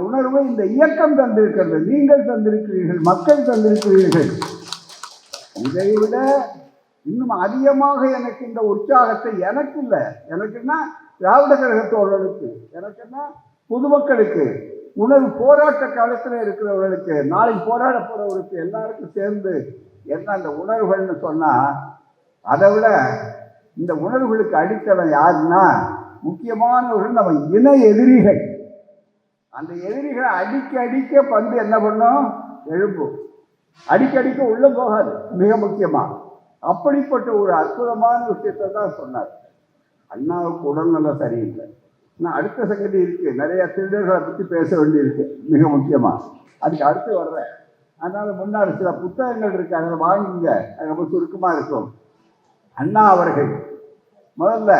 உணர்வு இந்த இயக்கம் தந்திருக்கிறது, நீங்கள் தந்திருக்கிறீர்கள், மக்கள் தந்திருக்கிறீர்கள். இதை விட இன்னும் அதிகமாக எனக்கு இந்த உற்சாகத்தை எனக்கு இல்லை, எனக்குன்னா திராவிட கழக தோழர்களுக்கு, எனக்குன்னா பொதுமக்களுக்கு, உணர்வு போராட்ட காலத்தில் இருக்கிறவர்களுக்கு, நாளைக்கு போராட போகிறவர்களுக்கு எல்லாருக்கும் சேர்ந்து என்ன அந்த உணர்வுகள்னு சொன்னால், அதை விட இந்த உணர்வுகளுக்கு அடித்தளம் யாருன்னா முக்கியமானவர்கள் நம்ம இணை எதிரிகள். அந்த எதிரிகளை அடிக்க பந்து என்ன பண்ணும், எழுப்பும். அடிக்க உள்ளே போகாது. மிக முக்கியமாக அப்படிப்பட்ட ஒரு அற்புதமான விஷயத்தை தான் சொன்னார். அண்ணாவுக்கு உடல்நலம் சரியில்லை. ஆனால் அடுத்த சங்கதி இருக்குது, நிறைய திருடர்களை பற்றி பேச வேண்டியிருக்கு மிக முக்கியமாக, அதுக்கு அடுத்து வர்றேன். அதனால் முன்னாடி சில புத்தகங்கள் இருக்குது, அதை வாங்குங்க, அது ரொம்ப சுருக்கமாக இருக்கும். அண்ணா அவர்கள் முதல்ல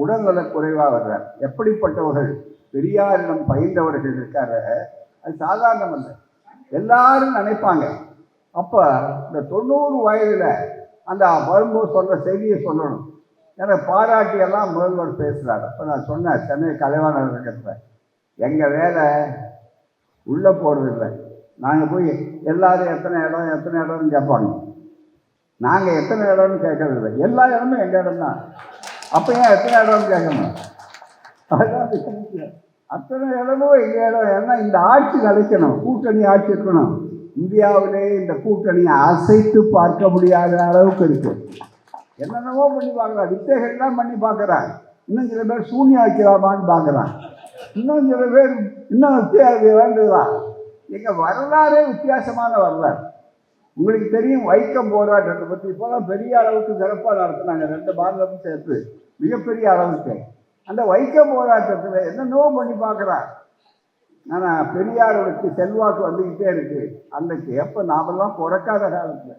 உடல்நலக் குறைவாக வர்றார். எப்படிப்பட்டவர்கள், பெரியாரிடம் பயின்றவர்கள் இருக்காரு, அது சாதாரணம் இல்லை. எல்லாரும் நினைப்பாங்க. அப்போ இந்த 90 வயதில் அந்த வரும்போது சொல்கிற செய்தியை சொல்லணும். எனக்கு பாராட்டியெல்லாம் முதல்வர் பேசுகிறார். அப்போ நான் சொன்னேன், சென்னை கலைவாணர் இருக்கிறேன், எங்கள் வேலை உள்ளே போகிறதில்லை. நாங்கள் போய் எல்லாரும் எத்தனை இடம்னு கேட்பாங்க. நாங்கள் எத்தனை இடம்னு கேட்கறதில்லை, எல்லா இடமும் எங்கள் இடம் தான். அப்போ ஏன் எத்தனை இடம்னு கேட்கணும், அதுதான் அத்தனை இடமும் எங்கள் இடம். ஏன்னா இந்த ஆட்சி நிலைக்கணும், கூட்டணி ஆட்சி இருக்கணும். இந்தியாவிலே இந்த கூட்டணியை அசைத்து பார்க்க முடியாத அளவுக்கு இருக்கு. என்னென்னவோ பண்ணி பார்க்குறான், வித்தைகள்லாம் பண்ணி பார்க்குறான். இன்னும் சில பேர் சூன்யம் வைக்கலாமான்னு பார்க்குறான். இன்னும் சில பேர் இன்னும் வித்தியாசம் வேண்டுதான். எங்கள் வரலாறே வித்தியாசமான வரலாறு. உங்களுக்கு தெரியும், வைக்கம் போராட்டத்தை பற்றி இப்போலாம் பெரிய அளவுக்கு சிறப்பாக நடத்தினாங்க, 2 மாநிலமும் சேர்த்து மிகப்பெரிய அளவுக்கு. அந்த வைக்கம் போராட்டத்தில் என்னென்னவோ பண்ணி பார்க்குறான். ஆனால் பெரியாருக்கு செல்வாக்கு வந்துக்கிட்டே இருக்கு. அன்றைக்கு எப்போ நாமெல்லாம் பிறக்காத காலத்தில்,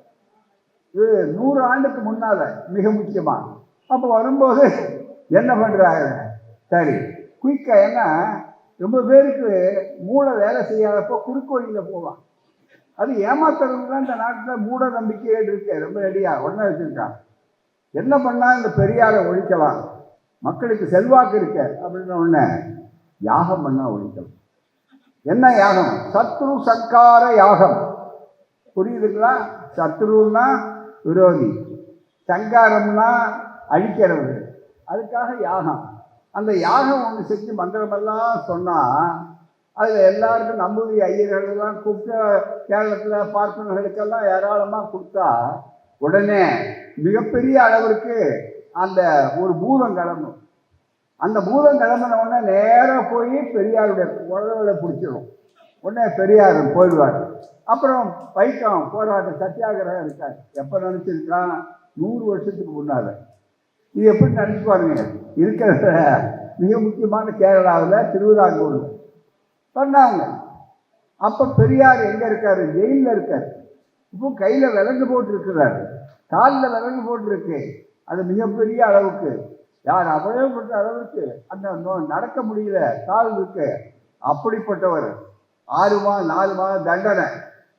இது 100 ஆண்டுக்கு முன்னால் மிக முக்கியமாக. அப்போ வரும்போது என்ன பண்ணுறாங்க, சரி குயிக்காக, ஏன்னா ரொம்ப பேருக்கு மூளை வேலை செய்யாதப்போ குறுக்கு வழியில் போவான். அது ஏமாத்துறதுலாம் இந்த நாட்டில் மூட நம்பிக்கையே இருக்கு. ரொம்ப ரெடியாக ஒன்றா வச்சுருக்கான். என்ன பண்ணால் இந்த பெரியாரை ஒழிக்கலாம், மக்களுக்கு செல்வாக்கு இருக்க அப்படின்னு ஒன்று யாகம் பண்ணால் ஒழிக்கலாம். என்ன யாகம், சத்ரு சங்கார யாகம், புரியுதுங்களா? சத்ருன்னா விரோதி, சங்காரம்னா அழிக்கிறது. அதுக்காக யாகம். அந்த யாகம் ஒன்று செஞ்சு மந்திரமெல்லாம் சொன்னால் அதில் எல்லாருக்கும் நம்பூதிரி ஐயர்களெல்லாம் கூப்பிட்டு கேரளத்தில் பார்ப்பனர்களுக்கெல்லாம் ஏராளமாக கொடுத்தா உடனே மிகப்பெரிய அளவிற்கு அந்த ஒரு பூதம் கிளம்பும். அந்த பூதம் கிளம்பின உடனே நேராக போய் பெரியாருடைய உடலை பிடிச்சிடும். உடனே பெரியார் போயிடுவார். அப்புறம் வைக்கம் போராட்டம் சத்தியாகிரகம் இருக்கார். எப்போ நினச்சிருக்கான்? 100 வருஷத்துக்கு முன்னால். இது எப்படி நினச்சி பாருங்க. இருக்கிற மிக முக்கியமான கேரளாவில் திருவிதாங்கூர் பண்ணாங்க. அப்போ பெரியார் எங்கே இருக்கார்? ஜெயிலில் இருக்கார். இப்போ கையில் விலங்கு போட்டிருக்கிறார், காலில் விலங்கு போட்டிருக்கு. அது மிகப்பெரிய அளவுக்கு, யார் அவ்வளவுப்பட்ட அளவுக்கு அந்த நடக்க முடியல, கால் இருக்கு. அப்படிப்பட்டவர் 4 மாதம் தண்டனை,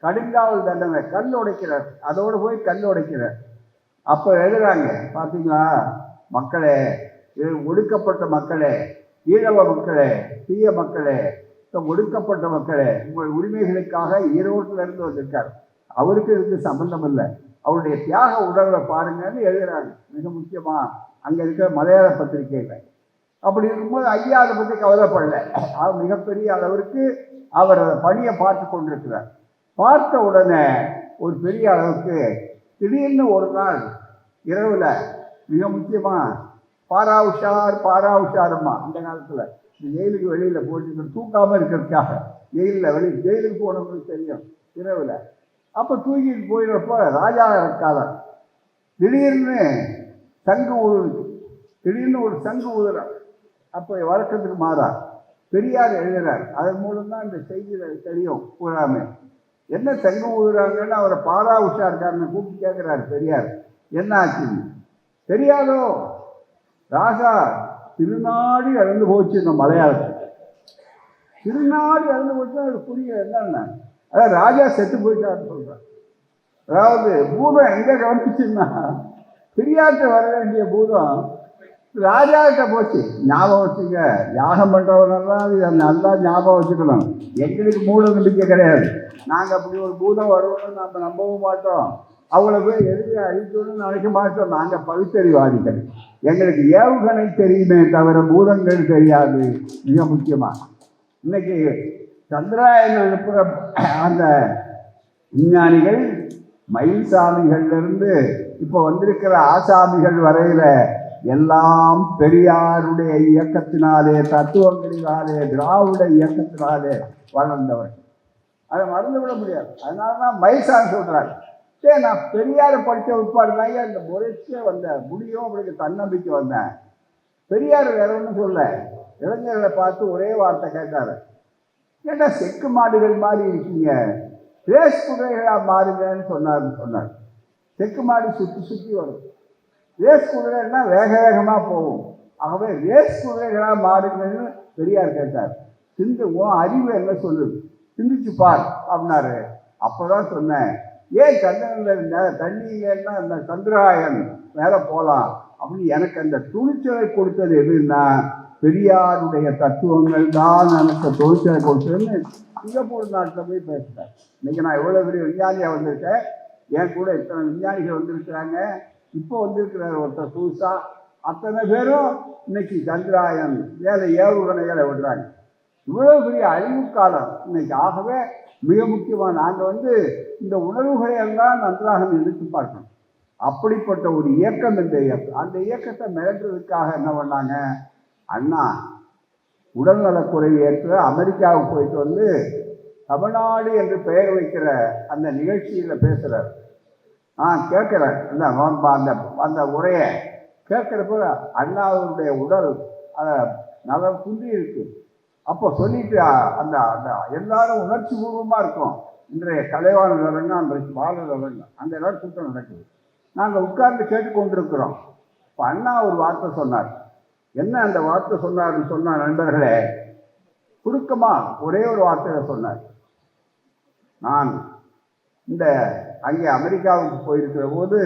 கடுங்காவல் தண்டனை, கல் உடைக்கிறார். அதோடு போய் கல் உடைக்கிறார். அப்போ எழுதுறாங்க, பார்த்தீங்களா மக்களே, ஒடுக்கப்பட்ட மக்களே, ஈழவ மக்களே, தீய மக்களே, ஒடுக்கப்பட்ட மக்களே, உங்கள் உரிமைகளுக்காக ஈரோட்டிலிருந்து வந்திருக்கார். அவருக்கு இதுக்கு சம்பந்தம் இல்லை, அவருடைய தியாக உணர்வை பாருங்கன்னு எழுதுறாங்க. மிக முக்கியமாக அங்கே இருக்கிற மலையாள பத்திரிகைகள். அப்படி இருக்கும்போது ஐயா அதை பற்றி கவலைப்படல. அவர் மிகப்பெரிய அளவிற்கு அவர் பணியை பார்த்து கொண்டிருக்கிறார். பார்த்த உடனே ஒரு பெரிய அளவுக்கு திடீர்னு ஒரு நாள் இரவில் மிக முக்கியமாக பாரா உஷாருமா அந்த காலத்தில் ஜெயிலுக்கு வெளியில் போட்டு தூக்காமல் இருக்கிறதுக்காக ஜெயிலுக்கு போனவங்களுக்கு தெரியும் இரவில். அப்போ தூக்கிட்டு போயிடுறப்போ ராஜா இருக்காதான் திடீர்னு சங்கு ஊதுருக்கு. திடீர்னு ஒரு சங்கு ஊதுறார். அப்போ வழக்கத்துக்கு மாறா பெரியார் எழுதுறார். அதன் மூலம்தான் இந்த செய்தியில் தெரியும் பூராமே. என்ன சங்கு ஊதுறாங்கன்னு அவரை பாரா உஷாருக்காரன்னு கூப்பிட்டு கேட்குறாரு பெரியார், என்ன ஆச்சுன்னு. தெரியாதோ, ராஜா திருநாடி இழந்து போச்சு. இந்த மலையாளத்தில் திருநாடி இழந்து போச்சு. அது புரிய என்னன்னா, அதாவது ராஜா செத்து போயிட்டாருன்னு சொல்கிறார். அதாவது பூதம் எங்கே கிளம்பிச்சுன்னா, பெரியார்கிட்ட வர வேண்டிய பூதம் ராஜாக்கிட்ட போச்சு. ஞாபகம் வச்சுங்க, யாகம் பண்ணுறவரெல்லாம் இதை நல்லா ஞாபகம் வச்சுக்கணும். எங்களுக்கு மூட நம்பிக்கை கிடையாது. நாங்கள் அப்படி ஒரு பூதம் வருவோம்னு நம்ம நம்பவும் மாட்டோம். அவளை போய் எதுக்கு அழிக்கணும்னு நினைக்க மாட்டோம். நாங்கள் பகுத்தறிவாதிகள். எங்களுக்கு ஏவுகணை தெரியுமே தவிர பூதங்கள் தெரியாது. மிக முக்கியமாக இன்னைக்கு சந்திராயன் அனுப்புகிற அந்த விஞ்ஞானிகள் மயில்சாமிகள்லேருந்து இப்போ வந்திருக்கிற ஆசாமிகள் வரையில் எல்லாம் பெரியாருடைய இயக்கத்தினாலே, தத்துவங்களினாலே, திராவிட இயக்கத்தினாலே வளர்ந்தவர். அதை மறந்துவிட முடியாது. அதனால தான் மயில்சாமி சொல்கிறார், சரி நான் பெரியாரை படித்த உட்பாடுனாங்க அந்த முறைக்கே வந்தேன், முடியும் அப்படிங்க தன்னம்பிக்கை வந்தேன். பெரியார் வேற ஒன்றும் சொல்ல, இளைஞர்களை பார்த்து ஒரே வார்த்தை கேட்டார், ஏன்னா செக்கு மாடுகள் மாதிரி இருக்கீங்க, ரேஸ் குதிரைகளாக மாறுங்கன்னு சொன்னார். செக்கு மாடு சுற்றி சுற்றி வரும், ரேஸ் குதிரைன்னா வேக வேகமாக போகும். ஆகவே ரேஸ் குதிரைகளாக மாறுங்கன்னு பெரியார் கேட்டார். உன் அறிவு என்ன சொல்லுது, சிந்திச்சு பார் அப்படின்னாரு. அப்போ தான் சொன்னேன், ஏன் தண்ணியிலேன்னா அந்த சந்திராயன் மேலே போகலாம் அப்படின்னு எனக்கு அந்த துணிச்சலை கொடுத்தது எதுன்னா பெரியாருடைய தத்துவங்கள் தான் எனக்கு துணிச்சலை கொடுத்ததுன்னு சிங்கப்பூர் நாட்டில் போய் பேசுகிறேன். இன்றைக்கி நான் எவ்வளோ பெரிய விஞ்ஞானியாக வந்திருக்கேன், என் கூட இத்தனை விஞ்ஞானிகள் வந்திருக்கிறாங்க. இப்போ வந்திருக்கிறார் ஒருத்தர் புதுசா. அத்தனை பேரும் இன்னைக்கு சந்திராயன் வேலை ஏவுகணைகளை விடுறாங்க. இவ்வளோ பெரிய அழிவு காலம் இன்னைக்கு. ஆகவே மிக முக்கியமாக நாங்கள் இந்த உணர்வுகளை எல்லாம் நன்றாக நினைத்து பார்க்கணும். அப்படிப்பட்ட ஒரு இயக்கம் இந்த இயக்கம். அந்த இயக்கத்தை மிரட்டுறதுக்காக என்ன பண்ணாங்க, அண்ணா உடல்நலக்குறைவு ஏற்ற அமெரிக்காவுக்கு போயிட்டு தமிழ்நாடு என்று பெயர் வைக்கிற அந்த நிகழ்ச்சியில் பேசுகிறார். கேட்குறேன் இல்லை அந்த அந்த உரையை கேட்குறப்ப அண்ணாவுடைய உடல் நல்லா குன்றி இருக்கு. அப்போ சொல்லிட்டு அந்த அந்த எல்லாரும் உணர்ச்சி பூர்வமாக இருக்கும். இன்றைய கலைவாணர் அரங்கம், அன்றைக்கு பாலர் அரங்கம், அந்த எல்லாரும் கூட்டம் நடக்குது. நாங்கள் உட்கார்ந்து கேட்டுக்கொண்டிருக்கிறோம். இப்போ அண்ணா ஒரு வார்த்தை சொன்னார். என்ன அந்த வார்த்தை சொன்னார்னு சொன்னார் நண்பர்களே, சுருக்கமாக ஒரே ஒரு வார்த்தையை சொன்னார். நான் இந்த அங்கே அமெரிக்காவுக்கு போயிருக்கிற போது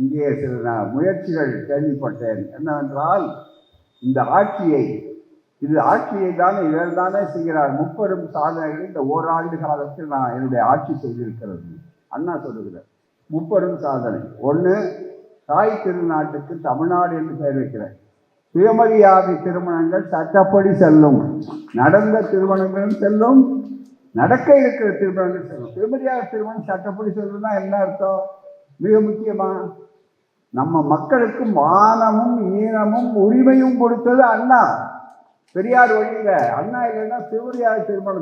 இங்கே சில முயற்சிகள் கேள்விப்பட்டேன். என்னவென்றால் இந்த ஆட்சியை தானே இவர் தானே செய்கிறார். 30 சாதனைகள் இந்த ஓராண்டு காலத்தில் நான் என்னுடைய ஆட்சி செய்திருக்கிறது. அண்ணா சொல்லுகிறார். முப்பெரும் சாதனை. ஒன்று, தாய் திருநாட்டுக்கு தமிழ்நாடு என்று பெயர் வைக்கிறேன். சுயமரியாதை திருமணங்கள் சட்டப்படி செல்லும். நடந்த திருமணங்களும் செல்லும், நடக்க இருக்கிற திருமணங்கள் செல்லும். சுயமரியாதை திருமணம் சட்டப்படி செல்லும்னா என்ன அர்த்தம்? மிக முக்கியமாக நம்ம மக்களுக்கு மானமும் ஈனமும் உரிமையும் கொடுத்தது அண்ணா. பெரியார் வழியில் அண்ணா இல்லைன்னா சுயமரியாதை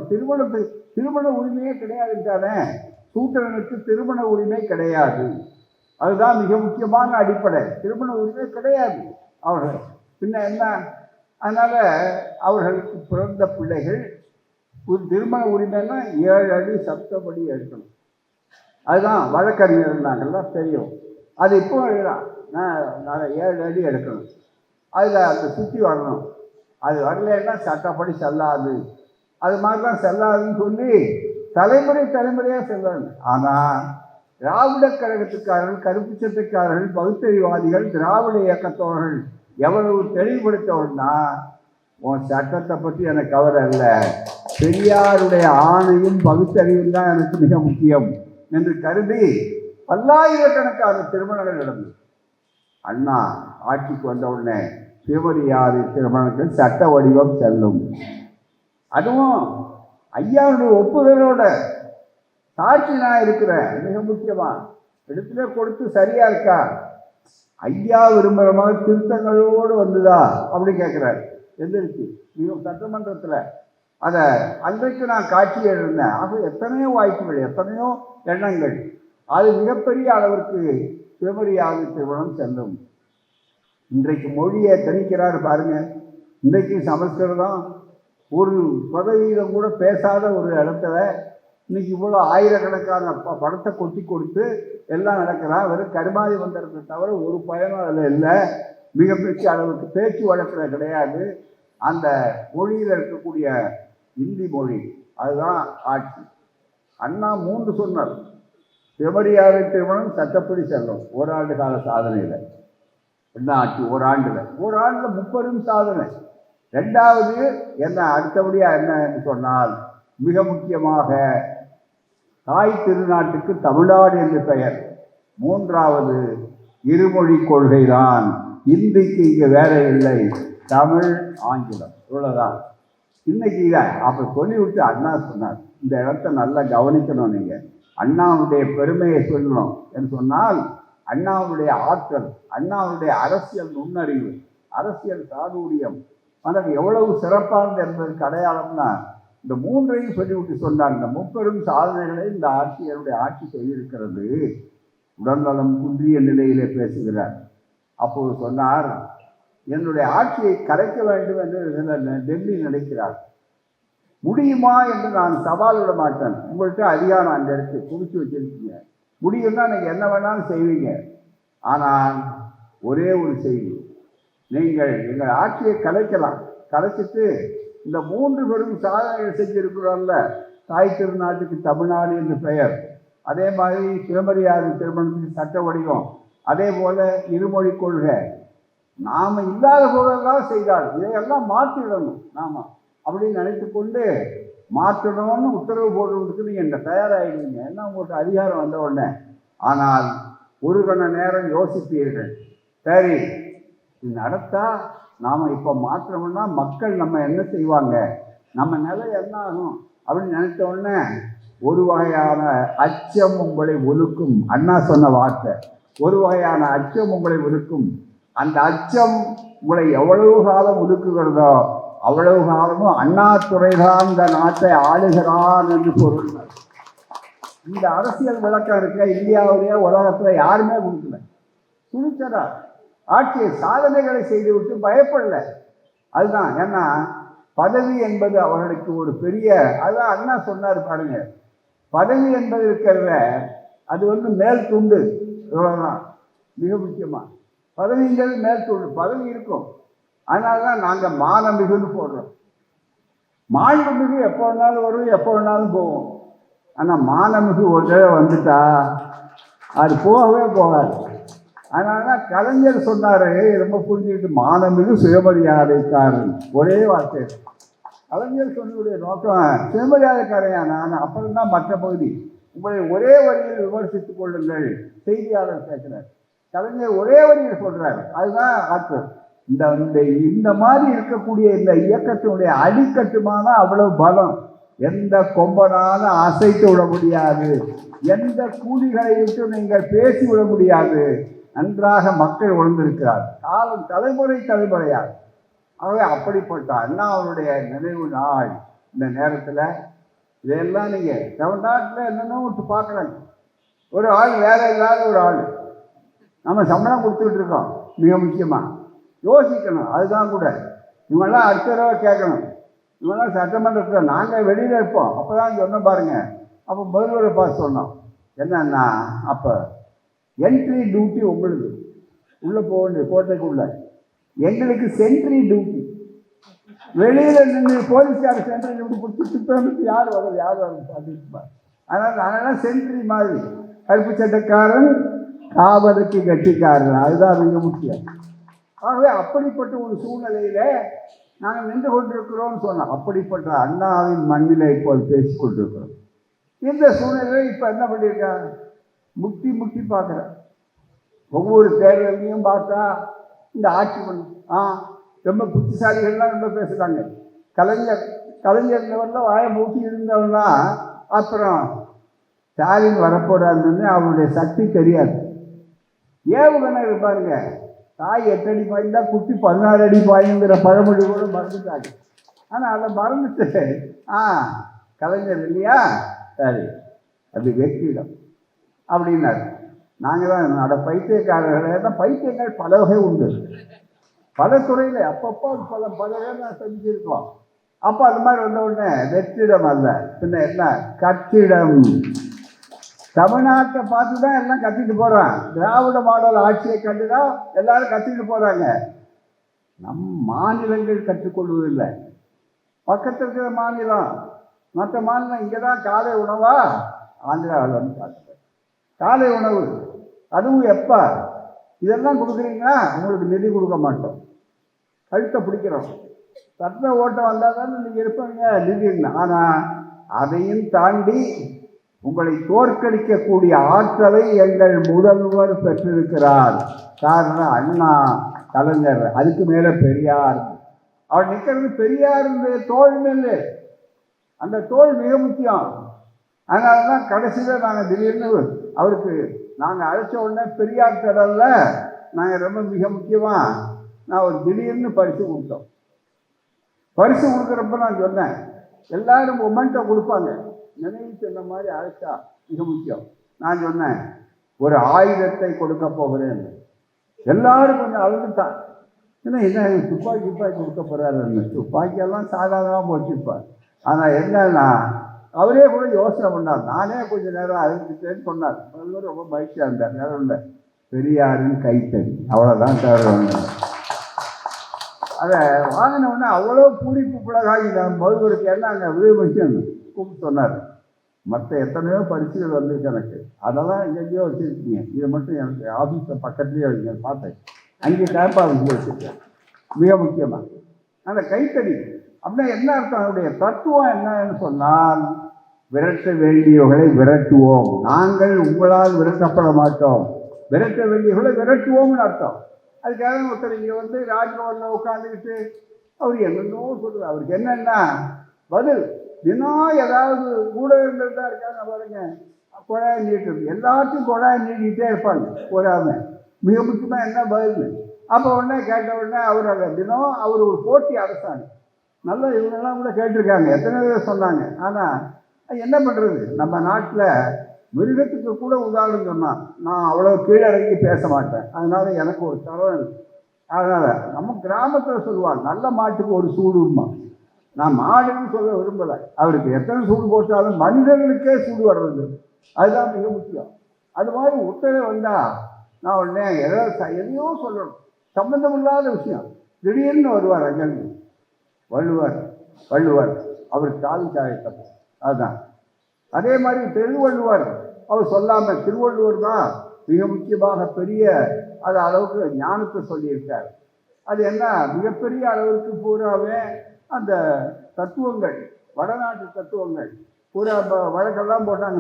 திருமண உரிமையே கிடையாதுட்டானே. சூத்திரனுக்கு திருமண உரிமை கிடையாது. அதுதான் மிக முக்கியமான அடிப்படை. திருமண உரிமை கிடையாது அவர்கள். பின்ன என்ன? அதனால் அவர்களுக்கு பிறந்த பிள்ளைகள் திருமண உரிமைன்னா 7 அடி சப்தப்படி எடுக்கணும். அதுதான் வழக்கறிஞர் இருந்தாங்கள்லாம் தெரியும். அது இப்போ எழுதலாம், நான் 7 அடி எடுக்கணும், அதில் அந்த சுற்றி வரணும். அது வரலன்னா சட்டப்படி செல்லாது. அது மாதிரி தான் செல்லாதுன்னு சொல்லி தலைமுறையாக செல்லாது. ஆனால் திராவிட கழகத்துக்காரர்கள், கருப்பு சட்டைக்காரர்கள், பகுத்தறிவாதிகள், திராவிட இயக்கத்தவர்கள் எவ்வளவு தெளிவுபடுத்தவர்னா, உன் சட்டத்தை பற்றி எனக்கு கவலை இல்லை, பெரியாருடைய ஆணையும் பகுத்தறிவும் தான் எனக்கு மிக முக்கியம் என்று கருதி பல்லாயிரக்கணக்கான திருமணங்கள் நடந்தது. அண்ணா ஆட்சிக்கு வந்த உடனே சுயமரியாதை திருமணங்கள் சட்ட வடிவம் செல்லும். அதுவும் ஐயாவுடைய ஒப்புதலோட சாட்சி நான் இருக்கிறேன். மிக முக்கியமாக இடத்துல கொடுத்து சரியா இருக்கா, ஐயா விரும்புகிற மாதிரி திருத்தங்களோடு வந்துதா அப்படி கேட்குறாரு. எந்திரிச்சு மிக சட்டமன்றத்தில் அதை அன்றைக்கு நான் காட்சி எழுந்தேன். ஆக எத்தனையோ வாய்ப்புகள், எத்தனையோ எண்ணங்கள். அது மிகப்பெரிய அளவிற்கு சுயமரியாதை திருமணம் செல்லும். இன்றைக்கு மொழியை திணிக்கிறாரு பாருங்க. இன்றைக்கு சமஸ்கிருதம் ஒரு பதவீதம் கூட பேசாத ஒரு இடத்துல இன்னைக்கு இவ்வளோ ஆயிரக்கணக்கான படத்தை கொட்டி கொடுத்து எல்லாம் நடக்கிறான். வெறும் கருமாதி வந்திருக்க தவிர ஒரு பயனும் அதில் இல்லை. மிகப்பெரிய அளவுக்கு பேச்சு வழக்கில் கிடையாது. அந்த மொழியில் இருக்கக்கூடிய இந்தி மொழி அதுதான் ஆட்சி. அண்ணா 3 சொன்னார். சுயமரியாதை திருமணம் சட்டப்படி செல்லும். ஓராண்டு கால சாதனையில் என்ன ஆட்சி? ஓராண்டில் முப்பெரும் சாதனை. 2வது என்ன? அடுத்தபடியாக என்ன என்று சொன்னால், மிக முக்கியமாக தாய் திருநாட்டுக்கு தமிழ்நாடு என்று பெயர். 3வது இருமொழி கொள்கை தான். இந்திக்கு இங்கே வேலை இல்லை, தமிழ் ஆங்கிலம், இவ்வளோதான். இன்னைக்கு இதை அப்போ சொல்லிவிட்டு அண்ணா சொன்னார், இந்த இடத்த நல்லா கவனிக்கணும். நீங்கள் அண்ணாவுடைய பெருமையை சொல்லணும் என்று சொன்னால், அண்ணாவுடைய ஆற்றல், அண்ணாவுடைய அரசியல் நுண்ணறிவு, அரசியல் சாதுரியம் ஆனால் எவ்வளவு சிறப்பானது என்பதற்கு அடையாளம்னா இந்த 3ஐயும் சொல்லிவிட்டு சொன்னார். இந்த முப்பெரும் சாதனைகளை இந்த என்னுடைய ஆட்சி செய்திருக்கிறது. உடல்நலம் குன்றிய நிலையிலே பேசுகிறார். அப்போது சொன்னார், என்னுடைய ஆட்சியை கலைக்க வேண்டும் என்று டெல்லி நினைக்கிறார். முடியுமா என்று நான் சவால் விட மாட்டேன். உங்கள்கிட்ட அதிகாரம் அந்த இடத்து குடிச்சு வச்சிருக்கீங்க, முடியும்னா நீங்கள் என்ன வேணாலும் செய்வீங்க. ஆனால் ஒரே ஒரு செய்தி, நீங்கள் எங்கள் ஆட்சியை கலைக்கலாம். கலைச்சிட்டு இந்த 3 பெரும் சாதனைகள் செஞ்சிருக்கிறோம்ல, தாய் திருநாட்டுக்கு தமிழ்நாடு என்று பெயர், அதே மாதிரி சுயமரியாதை திருமணத்துக்கு சட்ட வடிவம், அதே போல இருமொழி கொள்கை, நாம் இல்லாத போதெல்லாம் செய்தால் இதையெல்லாம் மாற்றிடணும் நாம் அப்படின்னு நினைத்து கொண்டு மாற்றணும்னு உத்தரவு போடுறதுக்கு நீங்கள் இந்த தயாராகிடுவீங்க. என்ன உங்களுக்கு அதிகாரம் வந்த உடனே. ஆனால் ஒரு கண நேரம் யோசிப்பீர்கள், சரி நடத்தா நாம் இப்போ மாற்றணும்னா மக்கள் நம்ம என்ன செய்வாங்க, நம்ம நிலை என்ன ஆகும் அப்படின்னு நினைத்த உடனே ஒரு வகையான அச்சம் உங்களை ஒழுக்கும். அண்ணா சொன்ன வார்த்தை, ஒரு வகையான அச்சம் உங்களை ஒழுக்கும். அந்த அச்சம் உங்களை எவ்வளவு காலம் ஒதுக்குகிறதோ அவ்வளவு காலமும் அண்ணாதுரைதான் இந்த நாட்டை ஆளுகிறான் என்று பொருள். இந்த அரசியல் விளக்கம் இருக்க இந்தியாவிலேயே உலகத்தில் யாருமே கொடுக்கல. துணிச்சரா ஆட்சியை சாதனைகளை செய்துவிட்டு பயப்படல. அதுதான். ஏன்னா பதவி என்பது அவர்களுக்கு ஒரு பெரிய, அதான் அண்ணா சொன்னார் பாருங்க, பதவி என்பது இருக்கிறத அது மேல் துண்டு, இவ்வளோதான். மிக முக்கியமாக பதவிங்கிறது மேல் துண்டு. பதவி இருக்கும், அதனால தான் நாங்கள் மானமிகுன்னு போடுறோம். மாண்புமிகு எப்போ வேணாலும் வரும், எப்போ வேணாலும் போவோம். ஆனால் மானமிகு ஒரு தடவை வந்துட்டா அது போகவே போகாது. அதனால தான் கலைஞர் சொன்னார், ரொம்ப புரிஞ்சுக்கிட்டு, மானமிகு சுயமரியாதைக்காரன். ஒரே வார்த்தை. கலைஞர் சொன்னதுடைய நோக்கம் சுயமரியாதைக்காரையா நான், அப்புறம் தான் மற்ற பகுதி. உங்களை ஒரே வரியில் விமர்சித்துக் கொள்ளுங்கள். செய்தியாளர் கேட்கிறார், கலைஞர் ஒரே வரியில் சொல்றாரு. அதுதான் ஆற்றல். இந்த மாதிரி இருக்கக்கூடிய இந்த இயக்கத்தினுடைய அடிக்கட்டுமான அவ்வளவு பலம் எந்த கொம்பனாலும் அசைத்து விட முடியாது. எந்த கூலிகளை விட்டு நீங்கள் பேசி விட முடியாது. நன்றாக மக்கள் உணர்ந்திருக்கிறார், காலம் தலைமுறையாக. ஆகவே அப்படிப்பட்ட அண்ணா அவருடைய நினைவு நாள் இந்த நேரத்தில் இதெல்லாம் நீங்கள் தமிழ்நாட்டில் என்னென்ன விட்டு பார்க்குறாங்க. ஒரு ஆள் வேலை இல்லாத ஒரு ஆள், நம்ம சம்பளம் கொடுத்துக்கிட்டு இருக்கோம். மிக முக்கியமாக யோசிக்கணும். அதுதான் கூட இவங்கெல்லாம் அடுத்த தடவை கேட்கணும். இவங்கெல்லாம் சட்டமன்றத்தில் நாங்கள் வெளியில் இருப்போம். அப்போ தான் சொன்னோம் பாருங்க. அப்போ முதல்வரை பார்த்து சொன்னோம், என்னன்னா அப்போ என்ட்ரி டியூட்டி உங்களுக்கு உள்ளே போக வேண்டிய கோட்டைக்குள்ள, எங்களுக்கு சென்ட்ரி டியூட்டி. வெளியில் நின்று போலீஸ்கார சென்ட்ரி டியூட்டி பிடிச்சி சுத்தம் யார் வரும் பார்த்துருப்பார். அதனால் சென்ட்ரி மாதிரி கருப்பு சட்டக்காரன் காவலுக்கு கட்டிக்காரன், அதுதான் மிக முக்கியம். ஆகவே அப்படிப்பட்ட ஒரு சூழ்நிலையில் நாங்கள் நின்று கொண்டிருக்கிறோம்னு சொன்னோம். அப்படிப்பட்ட அண்ணாவின் மண்ணில் இப்போது பேசி கொண்டிருக்கிறோம். இந்த சூழ்நிலையில் இப்போ என்ன பண்ணியிருக்காங்க, முட்டி பார்க்குறேன். ஒவ்வொரு தேர்தலையும் பார்த்தா இந்த ஆட்சி ரொம்ப புத்திசாலிகள்லாம் ரொம்ப பேசுகிறாங்க. கலைஞர் லெவலில் வாயை மூட்டி இருந்தவன்னா அப்புறம் ஸ்டாலின் வரப்போறாருன்னு அவருடைய சக்தி தெரியாது. ஏவுகணை இருப்பாருங்க, தாய் 8 அடி பாய்ந்தா குட்டி 16 அடி பாயுங்கிற பழமொழி கூட மறந்துட்டாங்க. ஆனால் அதை மறந்துட்டு கலைஞர் இல்லையா, சரி அது வெற்றிடம் அப்படின்னாரு. நாங்கள் தான் பைத்தியக்காரர்கள். பைத்தியங்கள் பல வகை உண்டு, பல துறையில் அப்பப்போ பல வகை நான் செஞ்சுருக்கோம். அப்போ அது மாதிரி வந்த உடனே வெற்றிடம் அல்ல, பின்ன என்ன கட்டிடம். தமிழ்நாட்டை பார்த்து தான் எல்லாம் கத்திட்டு போகிறான். திராவிட மாடல் ஆட்சியை கண்டுதான் எல்லாரும் கத்திட்டு போகிறாங்க. நம் மாநிலங்கள் கற்றுக்கொள்வதில்லை. பக்கத்தில் இருக்கிற மாநிலம், மற்ற மாநிலம் இங்கே தான் காலை உணவா, ஆந்திராவில் வந்து பார்த்துட்டேன் காலை உணவு. அதுவும் எப்போ இதெல்லாம் கொடுக்குறீங்கன்னா உங்களுக்கு நிதி கொடுக்க மாட்டோம், கழுத்தை பிடிக்கிறோம். சட்ட ஓட்டம் வந்தால் தானே நீங்கள் இருப்பீங்க நிதின்னு. ஆனால் அதையும் தாண்டி உங்களை தோற்கடிக்கக்கூடிய ஆற்றலை எங்கள் முதல்வர் பெற்றிருக்கிறார். காரணம் அண்ணா, கலைஞர், அதுக்கு மேலே பெரியார். அவர் நிற்கிறது பெரியாருடைய தோல் மேலே. அந்த தோல் மிக முக்கியம். அதனால தான் கடைசியில் நாங்கள் திடீர்னு அவருக்கு நாங்கள் அழைச்ச உடனே பெரியார் கடலில் நாங்கள் ரொம்ப மிக முக்கியமாக நான் ஒரு திடீர்னு பரிசு கொடுத்தோம். பரிசு கொடுக்குறப்ப நான் சொன்னேன், எல்லாரும் மொமெண்ட்டை கொடுப்பாங்க, நினைவு சொன்ன மாதிரி அழைச்சா மிக முக்கியம். நான் சொன்னேன் ஒரு ஆயுதத்தை கொடுக்க போகிறேன். எல்லாரும் கொஞ்சம் அழுதுட்டான். என்ன துப்பாக்கி கொடுக்க போகிறாருன்னு. துப்பாக்கியெல்லாம் சாதாரணமாக போச்சுப்பார். ஆனால் என்னன்னா அவரே கூட யோசனை பண்ணார். நானே கொஞ்சம் நேரம் அழுதுட்டேன்னு சொன்னார். முதல்வர் ரொம்ப மகிழ்ச்சியாக இருந்தார். நேரம் இல்லை, பெரியாரின் கைத்தறி, அவ்வளோதான் தவிர. அதை வாங்கினோடனே அவ்வளோ பூரிப்பு பிளகாகி முதல்வருக்கு என்ன அங்கே விரும்புச்சுன்னு கூப்பிட்டு சொன்னார். மற்ற எத்தனையோ பரிசுகள் வந்துருக்கு எனக்கு, அதெல்லாம் எங்கேயோ வச்சுருக்கீங்க, இதை மட்டும் எனக்கு ஆஃபீஸில் பக்கத்துலேயே வைங்க பார்த்தேன். அங்கே கேப்பாக வச்சுருக்கேன். மிக முக்கியமாக அந்த கைத்தறி அப்படின்னா என்ன அர்த்தம், அவருடைய தத்துவம் என்னன்னு சொன்னால், விரட்ட வேண்டியவர்களை விரட்டுவோம், நாங்கள் உங்களால் விரட்டப்பட மாட்டோம், விரட்ட வேண்டியவர்களை விரட்டுவோம்னு அர்த்தம். அதுக்காக ஒருத்தர் இங்கே வந்து ராஜ்பவனில் உட்காந்துக்கிட்டு அவர் என்னென்னோ சொல்லுவார். அவருக்கு என்னென்னா பதில் தினம் ஏதாவது ஊடகங்கள் தான் இருக்காங்க பாருங்க, குழாய் நீட்டுறது, எல்லாத்தையும் குழாய் நீட்டிகிட்டே இருப்பாங்க போராமல். மிக முக்கியமாக என்ன பதில். அப்போ உடனே கேட்ட உடனே அவர் அதை தினம் அவர் ஒரு போட்டி அரசாங்க நல்லா இவங்கெல்லாம் கூட கேட்டிருக்காங்க, எத்தனை பேர் சொன்னாங்க. ஆனால் என்ன பண்ணுறது, நம்ம நாட்டில் மிருகத்துக்கு கூட உதாரணம் சொன்னான், நான் அவ்வளோ கீழடங்கி பேச மாட்டேன், அதனால் எனக்கு ஒரு தரம் இருக்குது. அதனால் நம்ம கிராமத்தில் சொல்லுவாங்க, நல்ல மாட்டுக்கு ஒரு சூடுமா. நான் மாடுன்னு சொல்ல விரும்பலை, அவருக்கு எத்தனை சூடு போட்டாலும் மனிதர்களுக்கே சூடு வர்றது, அதுதான் மிக முக்கியம். அது மாதிரி உத்தரவு வந்தால் நான் உடனே எதையோ சொல்லணும், சம்பந்தமில்லாத விஷயம். திடீர்னு வருவார் அங்கேருந்து வள்ளுவர் அவர் காலி சாயத்தம். அதுதான் அதே மாதிரி திருவள்ளுவர் அவர் சொல்லாமல், திருவள்ளுவர் தான் மிக முக்கியமாக பெரிய அது அளவுக்கு ஞானத்தை சொல்லியிருக்கார். அது என்ன மிகப்பெரிய அளவுக்கு பூராவே அந்த தத்துவங்கள், வடநாட்டு தத்துவங்கள், ஒரு வழக்கெல்லாம் போட்டாங்க.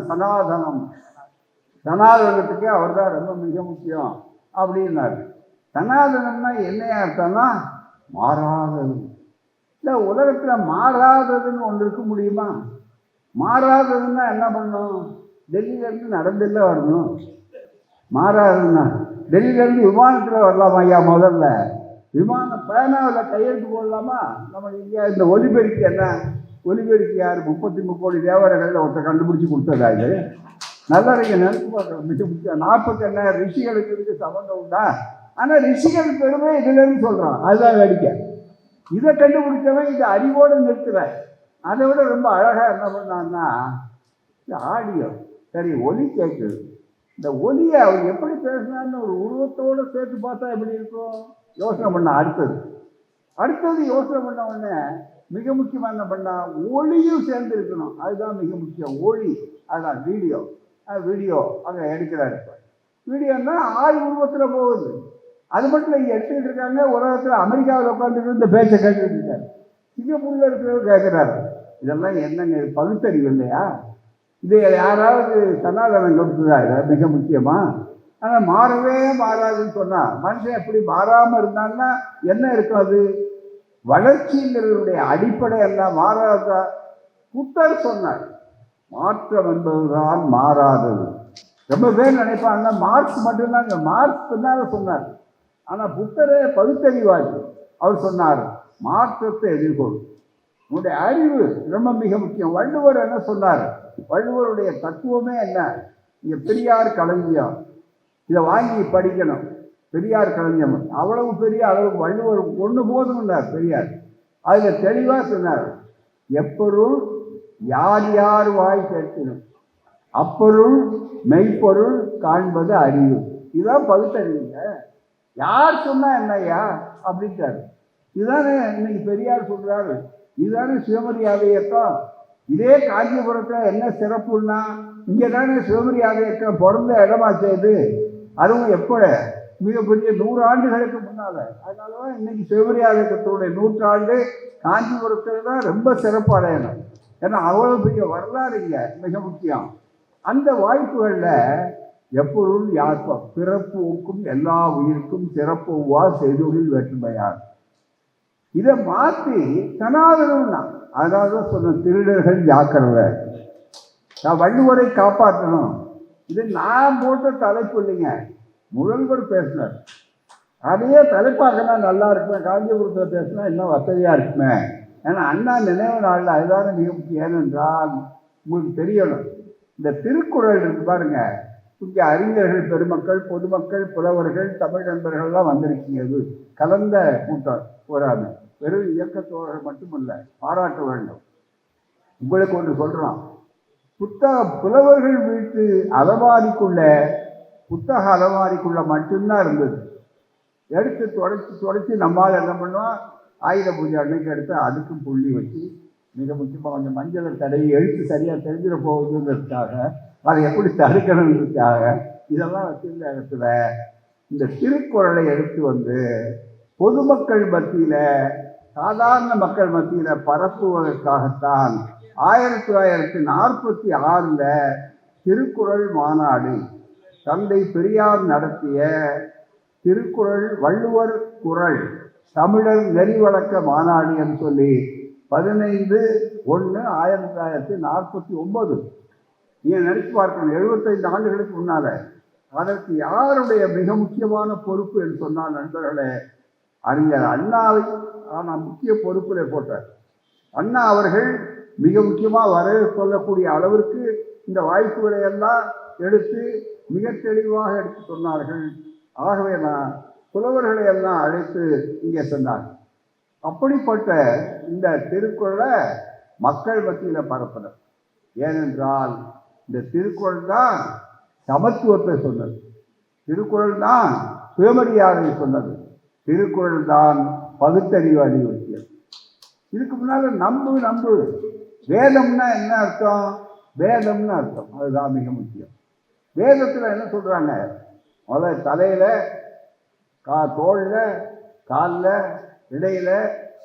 சனாதனத்துக்கே அவர் தான் ரொம்ப மிக முக்கியம் அப்படின்னாரு. சனாதனம்னா என்னையா அர்த்தம்னா மாறாதது. இல்லை, உலகத்தில் மாறாததுன்னு ஒன்று இருக்க முடியுமா? மாறாததுன்னா என்ன பண்ணும்? டெல்லியிலேருந்து நடந்தில்ல வரணும். மாறாதுன்னா டெல்லியிலேருந்து விமானத்தில் வரலாமா ஐயா? முதல்ல விமானம் பேனாவில் கையெழுத்து போடலாமா? நம்ம இந்தியா இந்த ஒலிபெருக்கி என்ன? ஒலிபெருக்கி யார்? 33 கோடி தேவர்களில் ஒருத்தர் கண்டுபிடிச்சி கொடுத்ததா? இது நல்லா இருக்கு, நினைச்சு பார்க்கணும். மிக முக்கியம். 40 என்ன ரிஷிகளுக்கு இதுக்கு சம்மந்தம் உண்டா? ஆனால் ரிஷிகள் பெருமை இதுலன்னு சொல்கிறான். அதுதான் வேடிக்கை. இதை கண்டுபிடிச்சவன் இது அறிவோடு நிறுத்துறேன். அதை விட ரொம்ப அழகாக என்ன பண்ணான்னா, இந்த ஆடியோ சரி ஒலி கேட்குது. இந்த ஒலியை அவர் எப்படி பேசினான்னு ஒரு உருவத்தோடு சேர்த்து பார்த்தா எப்படி இருக்கும்? யோசனை பண்ண. அடுத்தது யோசனை பண்ண உடனே மிக முக்கியமாக என்ன பண்ணால் ஒளியும் சேர்ந்து இருக்கணும். அதுதான் மிக முக்கியம். ஒளி, அதுதான் வீடியோ அங்கே எடுக்கிறாரு. இப்போ வீடியோன்னா ஆள் உருவத்தில் போகுது. அது மட்டும் இங்கே எடுத்துக்கிட்டு இருக்காங்க. உலகத்தில் அமெரிக்காவில் உட்காந்துட்டு இந்த பேச்சை கேட்டுக்கிட்டு இருக்காரு. சிங்கப்பூரில் இருக்கிறவர் கேட்குறாரு. இதெல்லாம் என்னங்க பகுத்தறிவு இல்லையா? இது யாராவது சனாதனம் கொடுத்ததா? இதை மிக முக்கியமாக. ஆனால் மாறவே மாறாதுன்னு சொன்னால் மனுஷன் எப்படி மாறாமல் இருந்தான்னா என்ன இருக்கும்? அது வளர்ச்சிங்கிறதுடைய அடிப்படை எல்லாம் மாறாதா? புத்தர் சொன்னார், மாற்றம் என்பதுதான் மாறாதது. ரொம்ப பேர் நினைப்பாங்க மார்க்ஸ் மட்டும்தாங்க. மார்க்ஸ் பின்னால சொன்னார். ஆனால் புத்தரே பகுத்தறிவாதி. அவர் சொன்னார், மாற்றத்தை எதிர்கொள், உன்னுடைய அறிவு ரொம்ப மிக முக்கியம். வள்ளுவர் என்ன சொன்னார்? வள்ளுவருடைய தத்துவமே என்ன? இங்கே பெரியார் களஞ்சியம், இதை வாங்கி படிக்கணும். பெரியார் களஞ்சியம் அவ்வளவு பெரிய அளவுக்கு வள்ளுவர் ஒன்று போதும்னார் பெரியார். அதில் தெளிவாக சொன்னார், எப்பொருள் யார் யார் வாய் கேட்கணும், அப்பொருள் மெய்ப்பொருள் காண்பது அறிவு. இதுதான் பகுத்தறிவுங்க. யார் சொன்னா என்னையா அப்படின்ட்டாரு. இதுதானே இன்னைக்கு பெரியார் சொல்றாரு. இதுதானே சுயமரியாதை இயக்கம். இதே காஞ்சிபுரத்தில் என்ன சிறப்புன்னா, இங்கே தானே சுயமரியாதை இயக்கம் பிறந்த இடமா செய்யுது. அதுவும் எப்போ? மிகப்பெரிய 100 ஆண்டுகளுக்கு முன்னால். அதனால தான் இன்னைக்கு சுயமரியாதை இயக்கத்துடைய 100ஆண்டு காஞ்சிபுரத்தில் தான் ரொம்ப சிறப்பு அடையணும். ஏன்னா அவ்வளோ பெரிய வரலாறு இங்கே மிக முக்கியம். அந்த வாய்ப்புகளில் எப்பொருள் யார்ப்பம் பிறப்பு ஊக்கும் எல்லா உயிருக்கும் சிறப்புவா செய்தொழில் வேற்றுமையார். இதை மாற்றி சனாதனம்னா, அதனால தான் சொன்ன திருடர்கள் ஜாக்கிரதை, நான் வள்ளுவரை காப்பாற்றணும். இது நான் போட்ட தலைப்பு இல்லைங்க, முதல்வர் பேசினார். அதையே தலைப்பாக்கனா நல்லா இருக்குமே, காஞ்சிபுரத்தில் பேசினா இன்னும் வசதியாக இருக்குமே. ஏன்னா அண்ணா நினைவு நாளில் அதுதானே மிக முக்கியம். ஏனென்றால் உங்களுக்கு தெரியணும், இந்த திருக்குறள் இருக்கு பாருங்க, இங்கே அறிஞர்கள் பெருமக்கள், பொதுமக்கள், புலவர்கள், தமிழ் நண்பர்கள்லாம் வந்திருக்கீங்க. கலந்த கூட்டம் போராது, வெறும் இயக்கத்தோழர்கள் மட்டுமல்ல, பாராட்ட வேண்டும். உங்களுக்கு ஒன்று சொல்கிறோம், புலவர்கள் வீட்டு அலமாரிக்குள்ள, புத்தக அலமாரிக்குள்ள மட்டும்தான் இருந்தது. எடுத்து தொடச்சி நம்மால் என்ன பண்ணுவோம், ஆயுத பூஜை அன்னைக்கு எடுத்து அதுக்கும் புள்ளி வச்சு மிக முக்கியமாக கொஞ்சம் மஞ்சளை தடவி எழுத்து சரியாக தெரிஞ்சிட போகுதுங்கிறதுக்காக, அதை எப்படி தடுக்கணுங்கிறதுக்காக இதெல்லாம் வச்சிருந்த இடத்துல இந்த திருக்குறளை எடுத்து வந்து பொதுமக்கள் மத்தியில், சாதாரண மக்கள் மத்தியில் பரப்புவதற்காகத்தான் 1946 திருக்குறள் மாநாடு தந்தை பெரியார் நடத்திய திருக்குறள் வள்ளுவர் குறள் தமிழர் நெறிவழக்க மாநாடு என்று சொல்லி 15/1/1949. நீங்கள் நினைச்சு பார்க்கணும், 75 ஆண்டுகளுக்கு முன்னால. அதற்கு யாருடைய மிக முக்கியமான பொறுப்பு என்று சொன்னால் நண்பர்களே, அறிஞர் அண்ணாவை நான் முக்கிய பொறுப்பில் போட்டார். அண்ணா அவர்கள் மிக முக்கியமாக வர சொல்லக்கூடிய அளவிற்கு இந்த வாய்ப்புகளை எல்லாம் எடுத்து மிக தெளிவாக எடுத்து சொன்னார்கள். ஆகவே நான் புலவர்களை எல்லாம் அழைத்து இங்கே சொன்னார். அப்படிப்பட்ட இந்த திருக்குறளை மக்கள் மத்தியில் பரப்பினர். ஏனென்றால் இந்த திருக்குறள் தான் சமத்துவத்தை சொன்னது, திருக்குறள் தான் சுயமரியாதை சொன்னது, திருக்குறள் தான் பகுத்தறிவு அறிவுறுத்தியது. இதுக்கு முன்னால் நம்பு வேதம்னா என்ன அர்த்தம்? வேதம்னு அர்த்தம், அதுதான் மிக முக்கியம். வேதத்தில் என்ன சொல்கிறாங்க? முதல்ல தலையில், தோளில், காலில், இடையில்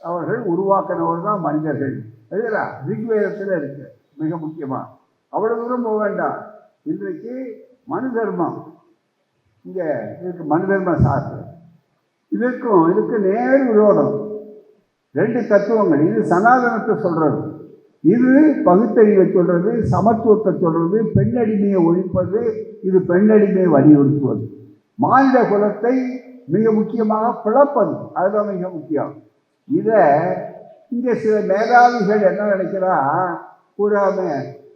அவர்கள் உருவாக்கினவர் தான் மனிதர்கள். அதுதான் ரிக்வேதத்தில் இருக்கு. மிக முக்கியமா. அவ்வளவு தூரம் போக வேண்டாம். இன்றைக்கு மனு தர்மம் இங்க இருக்கு, மனு தர்ம சாஸ்திரம் இதுக்கு நேர் விரோதம். ரெண்டு தத்துவங்கள். இது சனாதனத்தை சொல்றது, இது பகுத்தறிவை சொல்றது, சமத்துவத்தை சொல்றது, பெண்ணடிமையை ஒழிப்பது, இது பெண்ணடிமையை வலியுறுத்துவது, மாநில குலத்தை மிக முக்கியமாக பிளப்பது, அதுதான் மிக முக்கியம். இதை இங்கே சில மேதாவிகள் என்ன நினைக்கிறா, கூறாம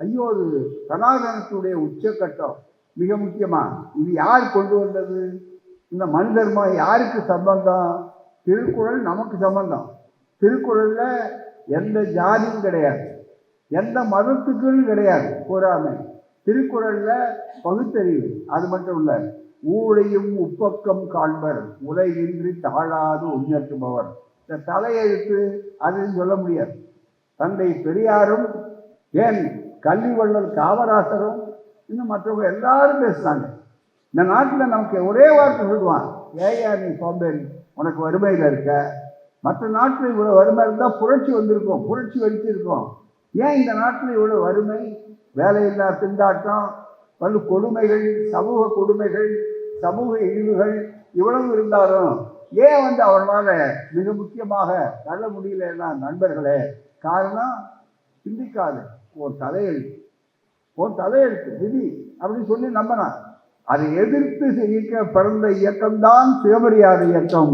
ஐயோ அது சனாதனத்துடைய உச்சக்கட்டம் மிக முக்கியமா. இது யார் கொண்டு வந்தது? இந்த மனு தர்மம் யாருக்கு சம்பந்தம்? திருக்குறள் நமக்கு சம்பந்தம். திருக்குறள்ல எந்த ஜாதியும் கிடையாது, எந்த மதத்துக்கும் கிடையாது கூறாமை. திருக்குறள்ல பகுத்தறிவு, அது மட்டும் இல்ல, ஊழையும் உப்பக்கம் காண்பர் உலகின்றி தாழாது உன்னட்டுபவர். இந்த தலையெழுத்து அதுன்னு சொல்ல முடியாது. தந்தை பெரியாரும், ஏன் கல்வி வள்ளல் காமராசரும், இன்னும் மற்றவங்க எல்லாரும் பேசுனாங்க. இந்த நாட்டில் நமக்கு ஒரே வார்த்தை சொல்லுவான், ஏயா நீ சோம்பேறி, உனக்கு வறுமையில் இருக்க. மற்ற நாட்டில் இவ்வளோ வறுமை இருந்தால் புரட்சி வந்திருக்கும், புரட்சி வெடிச்சிருக்கும். ஏன் இந்த நாட்டில் இவ்வளோ வறுமை, வேலையில்லா திண்டாட்டம், பல கொடுமைகள், சமூக கொடுமைகள், சமூக இழிவுகள் இவ்வளவு இருந்தாலும் ஏன் அவர்களால் மிக முக்கியமாக நல்ல முடியலன்னா நண்பர்களே, காரணம் சிந்திக்காது. ஒரு தலையெழுத்து விதி அப்படின்னு சொல்லி நம்பினான். அதை எதிர்த்து பிறந்த இயக்கம்தான் சுயமரியாதை இயக்கம்.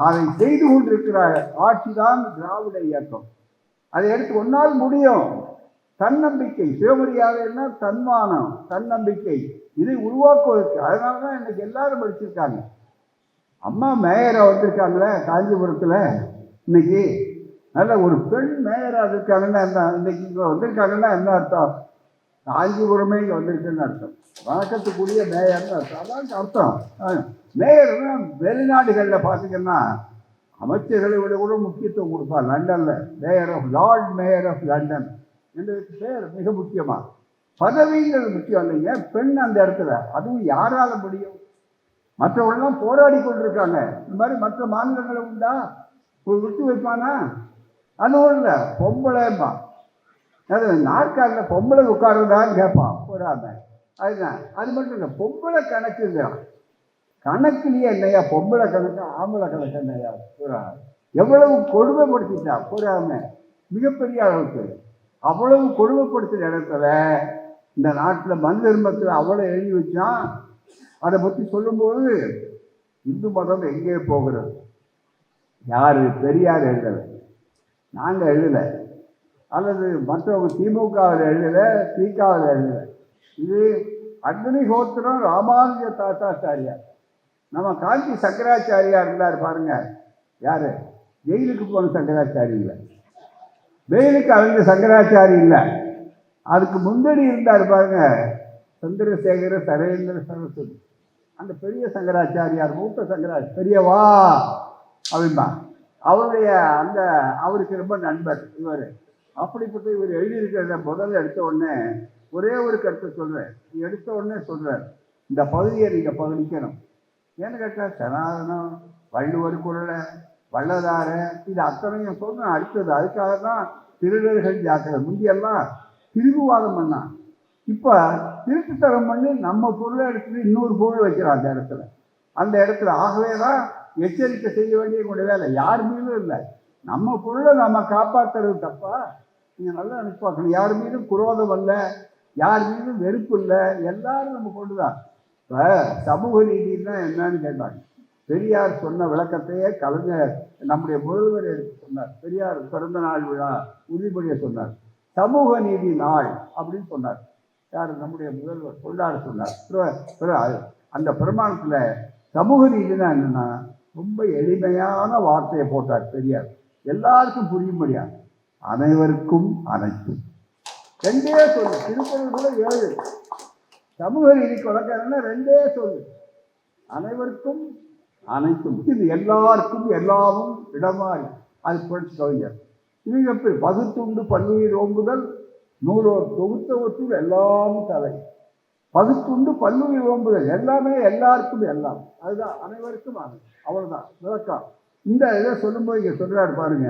அதை செய்து கொண்டிருக்கிற ஆட்சிதான் திராவிட இயக்கம். அதை எடுத்து ஒன்னால் முடியும். தன்னம்பிக்கை, சுயமரியாதைன்னா தன்மானம், தன்னம்பிக்கை, இதை உருவாக்குவதற்கு. அதனாலதான் இன்னைக்கு எல்லாரும் படிச்சிருக்காங்க. அம்மா மேயரா வந்திருக்காங்களே காஞ்சிபுரத்துல, இன்னைக்கு நல்ல ஒரு பெண் மேயரா இருக்காங்கன்னா என்ன, இன்னைக்கு இங்க வந்திருக்காங்கன்னா என்ன அர்த்தம்? காஞ்சிபுரமே இங்க வந்திருக்குன்னு அர்த்தம். வணக்கத்துக்குரிய மேயர்னு அர்த்தம். அதான் அர்த்தம். மேயர்னா வெளிநாடுகளில் பார்த்தீங்கன்னா அமைச்சர்களை விட கூட முக்கியத்துவம் கொடுப்பார். லண்டன்ல mayor of Lord Mayor of London என்று பேர் மிக முக்கியமா. பதவிங்கிறது முக்கியம் இல்லைங்க, பெண் அந்த இடத்துல. அதுவும் யாரால முடியும்? மற்றவர்கள்லாம் போராடி கொண்டிருக்காங்க. இந்த மாதிரி மற்ற மாநிலங்களை உண்டா? ஒரு விட்டு வைப்பானா? அதுவும் இல்லை, பொம்பளைமா அது நாற்காலில் பொம்பளை உட்காருதான்னு கேட்பான் போராம. அதுதான், அது மட்டும் இல்லை, பொம்பளை கணக்குங்கிறான். கணக்குலயே என்னையா பொம்பளை கணக்கு, ஆம்பளை கணக்கு என்னையா பூரா? எவ்வளவு கொடுமைப்படுத்திட்டா பூராம, மிகப்பெரிய அளவுக்கு. அவ்வளவு கொடுமைப்படுத்துகிற இடத்துல இந்த நாட்டில் மனு தர்மத்தில் அவ்வளோ எழுதி வச்சான். அதை பற்றி சொல்லும்போது இந்து மதம் எங்கே போகிறது? யாரு? பெரியார் எழுதலை, நாங்கள் எழுதலை, அல்லது மற்றவங்க திமுகவில் எழுதலை, திகாவில் எழுதலை. இது அக்னிஹோத்திரம் ராமானுஜ தாத்தாச்சாரியார், நம்ம காஞ்சி சங்கராச்சாரியார் இருந்தார் பாருங்க. யாரு? ஜெயிலுக்கு போன சங்கராச்சாரி இல்லை, வெயிலுக்கு அழிஞ்ச சங்கராச்சாரி இல்லை, அதுக்கு முன்னாடி இருந்தார் பாருங்க, சந்திரசேகர சரேந்திர சரஸ்வதி, அந்த பெரிய சங்கராச்சாரியார், மூத்த சங்கராச்சாரி, பெரியவா அப்படின்பா. அவருடைய அந்த அவருக்கு ரொம்ப நண்பர் இவர். அப்படிப்பட்ட இவர் எழுதியிருக்கிறத முதல்ல எடுத்த உடனே ஒரே ஒரு கருத்தை சொல்றேன். எடுத்த உடனே சொல்றார், இந்த பகுதியை நீங்க பகுதிக்கணும். ஏன்னு கேட்டால் சனாதனம், வள்ளுவர் குரலை, வள்ளதார, இது அத்தனையும் சொல்றேன் அடுத்தது. அதுக்காக தான் திருடர்கள் ஜாக்கிரதை. முந்தியெல்லாம் பிரிவுவாதம் பண்ணான், இப்போ திருட்டுத்தரம் பண்ணி நம்ம பொருளை எடுத்துட்டு இன்னொரு பொருள் வைக்கிறான் அந்த இடத்துல. அந்த இடத்துல ஆகவே தான் எச்சரிக்கை செய்ய வேண்டிய கூட வேலை யார் மீதும் இல்லை. நம்ம பொருளை நம்ம காப்பாற்றுறது தப்பா? நீங்கள் நல்லா நினைச்சு பார்க்கணும். யார் மீதும் குரோதம் அல்ல, யார் மீதும் வெறுப்பு இல்லை, எல்லாரும் நம்ம கொண்டு தான். இப்போ சமூக நீதினா என்னன்னு கேட்டாங்க. பெரியார் சொன்ன விளக்கத்தையே கலைஞர் நம்முடைய முதல்வர் எடுத்து சொன்னார். பெரியார் பிறந்த நாள் விழா உறுதிமொழியை சொன்னார். சமூக நீதி நாள் அப்படின்னு சொன்னார். யார்? நம்முடைய முதல்வர் கொண்டாட சொன்னார். அந்த பிரமாணத்தில் சமூக நீதினா என்னன்னா ரொம்ப எளிமையான வார்த்தையை போட்டார் பெரியார், எல்லாருக்கும் புரியும்படியா. அனைவருக்கும் அனைத்தும், ரெண்டே சொல்லு. திருக்குறள் கூட 7. சமூக நீதிக்கு வழக்கம் ரெண்டே சொல்லு, அனைவருக்கும் அனைத்தும். இது எல்லாருக்கும் எல்லாமும் இடமாறி. அது புரட்சி கவிஞர். இது பகுத்துண்டு பல்லுயிர் ஓம்புதல் நூலோர் தொகுத்தவற்றுள் எல்லாம் தலை. பகுத்துண்டு பல்லுயிர் ஓம்புதல், எல்லாமே எல்லாருக்கும் எல்லாம், அதுதான் அனைவருக்கும் அனைத்து. அவ்வளவுதான் விளக்கம். இந்த இதை சொல்லும்போது இங்கே சொல்றாரு பாருங்க,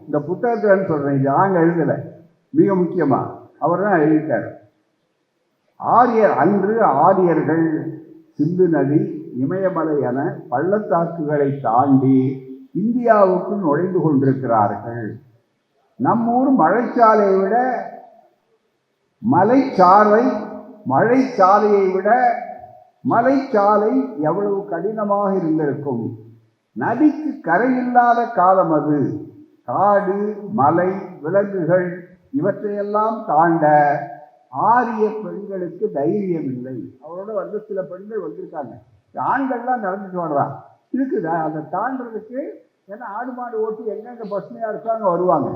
இந்த புத்தகத்தில் சொல்றேன், இது நாங்கள் எழுதலை, மிக முக்கியமா அவர் தான் எழுதிட்டார். அன்று ஆரியர்கள் சிந்து நதி, இமயமலை என பள்ளத்தாக்குகளை தாண்டி இந்தியாவுக்குள் நுழைந்து கொண்டிருக்கிறார்கள். நம்மூர் மழைச்சாலையை விட மழைச்சாலையை விட மலைச்சாலை எவ்வளவு கடினமாக இருந்திருக்கும். நதிக்கு கரையில்லாத காலம் அது. காடு, மலை, விலங்குகள் இவற்றையெல்லாம் தாண்ட ஆரிய பெண்களுக்கு தைரியம் இல்லை. அவரோட வந்து சில பெண்கள் வந்திருக்காங்க, ஆண்கள்லாம் நடந்துட்டு வர்றான் இருக்குதா அதை தாண்டதுக்கு. ஏன்னா ஆடு மாடு ஓட்டி எங்கெங்க பசுமையாக இருக்காங்க வருவாங்க.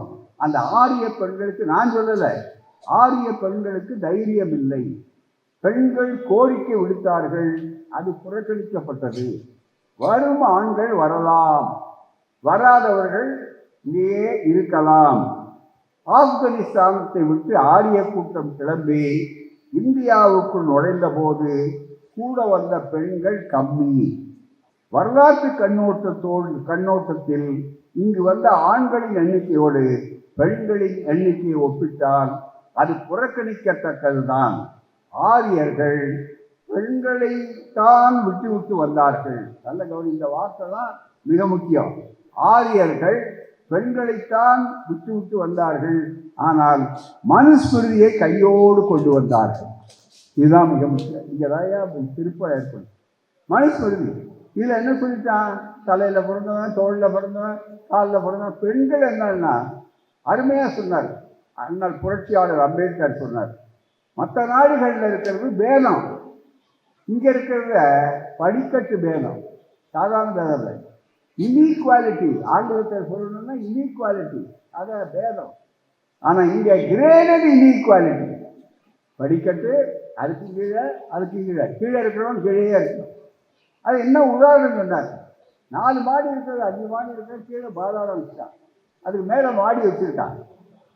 அந்த ஆரிய பெண்களுக்கு, நான் சொல்லலை, ஆரிய பெண்களுக்கு தைரியம் இல்லை. பெண்கள் கோரிக்கை விடுத்தார்கள், அது புறக்கணிக்கப்பட்டது. வரும் ஆண்கள் வரலாம், வராதவர்கள் இங்கேயே இருக்கலாம். ஆப்கானிஸ்தானத்தை விட்டு ஆரிய கூட்டம் கிளம்பி இந்தியாவுக்குள் நுழைந்த போது கூட வந்த பெண்கள் கம்மி. வரலாற்று கண்ணோட்டத்தில் இங்கு வந்த ஆண்களின் எண்ணிக்கையோடு பெண்களின் எண்ணிக்கையை ஒப்பிட்டால் அது புறக்கணிக்கத்தக்கதுதான். ஆரியர்கள் பெண்களை தான் விட்டு வந்தார்கள். நல்ல கவனி, இந்த வார்த்தை தான் மிக முக்கியம். ஆரியர்கள் பெண்களைத்தான் விட்டு வந்தார்கள், ஆனால் மனுஸ்மிருதியை கையோடு கொண்டு வந்தார்கள். இதுதான் மிக முக்கியம். இங்கதான் திருப்பம் ஏற்படும். மனுஸ்மிருதி இதுல என்ன சொல்லிட்டான்? தலையில பிறந்தவன், தோளில் பிறந்தவன், காலில் பிறந்தவன். பெண்கள் என்னன்னா அருமையா சொன்னார். அண்ணல் புரட்சியாளர் அம்பேத்கர் சொன்னார், மற்ற நாடுகளில் இருக்கிறது பேதம், இங்க இருக்கிறத படிக்கட்டு பேதம், சாதாரண பேதம். இனீக்வாலிட்டி, ஆங்கிலத்தை சொல்லணும்னா இனீக்வாலிட்டி, அத பேதம். ஆனா இங்க கிரேடட் இனீக்வாலிட்டி, படிக்கட்டு அதுக்கு கீழே கீழே இருக்கிறவன் கீழே இருக்கணும். அது என்ன உதாரணம் சொன்னார்? 4 மாடி இருக்கிறது, 5 மாடி இருக்கிறது, கீழே பாதாளம் வச்சுட்டான், அதுக்கு மேலே மாடி வச்சிருக்காங்க.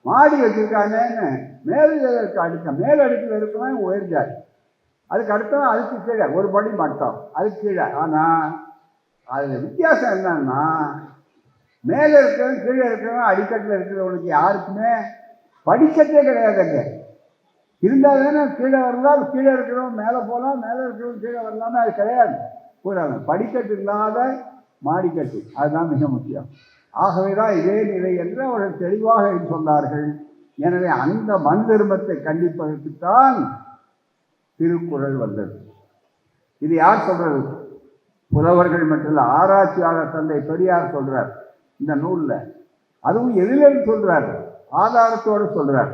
மாடி வச்சிருக்காங்கன்னு மேல் அடுக்கில் இருக்கவன் உயர்ந்தார், அதுக்கு அடுத்தவன் அதுக்கு கீழே ஒரு படி மட்டும் அதுக்கு கீழே. ஆனால் அதில் வித்தியாசம் என்னன்னா, மேலே இருக்கிறவன் கீழே இருக்கிறவன் அடிக்கட்டில் இருக்கிறவனுக்கு யாருக்குமே படிக்கட்டே கிடையாதுங்க. இருந்தால் தானே கீழே வரலாம், கீழே இருக்கிறவன் மேலே போகலாம், மேலே இருக்கிறவன் கீழே வரலாம்னு அது கிடையாது. கூடாது, படிக்கட்டு இல்லாத மாடிக்கட்டு, அதுதான் மிக முக்கியம். ஆகவே தான் இதே நிலை என்று அவர்கள் தெளிவாக சொன்னார்கள். எனவே அந்த மண் தர்மத்தை கண்டிப்பதற்குத்தான் திருக்குறள் வந்தது. இது யார் சொல்றது? புலவர்கள் மட்டும் ஆராய்ச்சியாளர் தந்தை பெரியார் சொல்றார் இந்த நூலில். அதுவும் எதிலும் சொல்றார், ஆதாரத்தோடு சொல்றார்.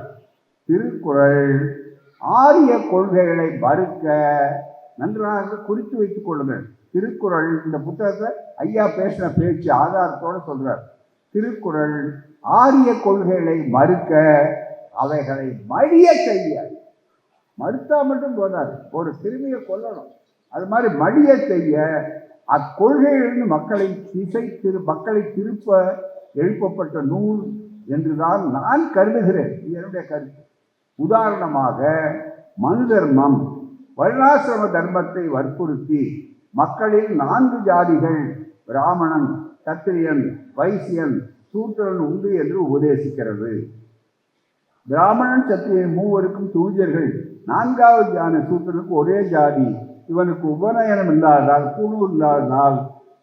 திருக்குறள் ஆரிய கொள்கைகளை மறுக்க, நன்றாக குறித்து வைத்துக் கொள்ளுங்கள். திருக்குறள் இந்த புத்தகத்தை ஐயா பேசின பேச்சு ஆதாரத்தோடு சொல்றார். திருக்குறள் ஆரிய கொள்கைகளை மறுக்க, அவைகளை மடிய செய்ய, மறுத்தா மட்டும் போதாது, ஒரு சிறுமியை கொல்லணும், அது மாதிரி மடிய செய்ய அக்கொள்கையிலிருந்து மக்களை திருப்ப எழுப்பப்பட்ட நூல் என்றுதான் நான் கருதுகிறேன். என்னுடைய கருத்து. உதாரணமாக மனு தர்மம், வர்ணாசிரம தர்மத்தை வற்புறுத்தி மக்களில் 4 ஜாதிகள், பிராமணன், சத்திரியன், வைசியன், சூத்திரன் உண்டு என்று உபதேசிக்கிறது. பிராமணன், சத்திரியன் மூவருக்கும் தூஜர்கள், 4வது ஜாதி சூத்திரனுக்கு ஒரே ஜாதி, இவனுக்கு உபநயனம் இல்லாததால், குழு இல்லாததால்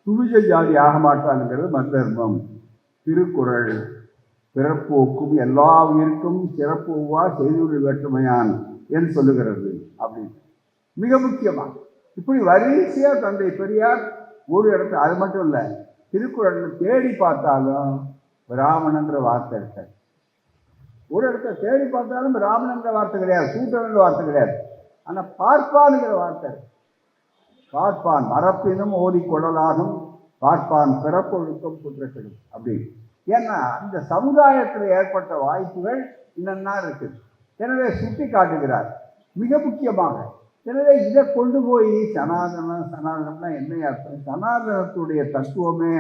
துவிஜ ஜாதி ஆக மாட்டான்ங்கிறது மனு தர்மம். திருக்குறள் பிறப்போக்கும் எல்லா உயிருக்கும் சிறப்புவா செய்துள்ள வேற்றுமையான் என்று சொல்லுகிறது. அப்படி மிக முக்கியமாக இப்படி வரிசையா தந்தை பெரியார் ஒரு இடத்துல, அது மட்டும் இல்லை, திருக்குறள் தேடி பார்த்தாலும் பிராமணன்ற வார்த்தை இருக்காது. ஒரு இடத்துல தேடி பார்த்தாலும் பிராமணன்ற வார்த்தை கிடையாது, சூத்திரன்ற வார்த்தை கிடையாது. ஆனால் பார்ப்பான்ங்கிற வார்த்தை, பார்ப்பான் மரப்பினும் ஓதி கொடலாகும், பார்ப்பான் பிறப்பொழுக்கம் குற்றக்கெடும் அப்படி. ஏன்னா அந்த சமுதாயத்தில் ஏற்பட்ட வாய்ப்புகள் என்னென்னா இருக்குது. எனவே சுட்டி காட்டுகிறார் மிக முக்கியமாக. எனவே இதை கொண்டு போய் சனாதனம்னா என்ன அர்த்தம்? சனாதனத்துடைய தத்துவமே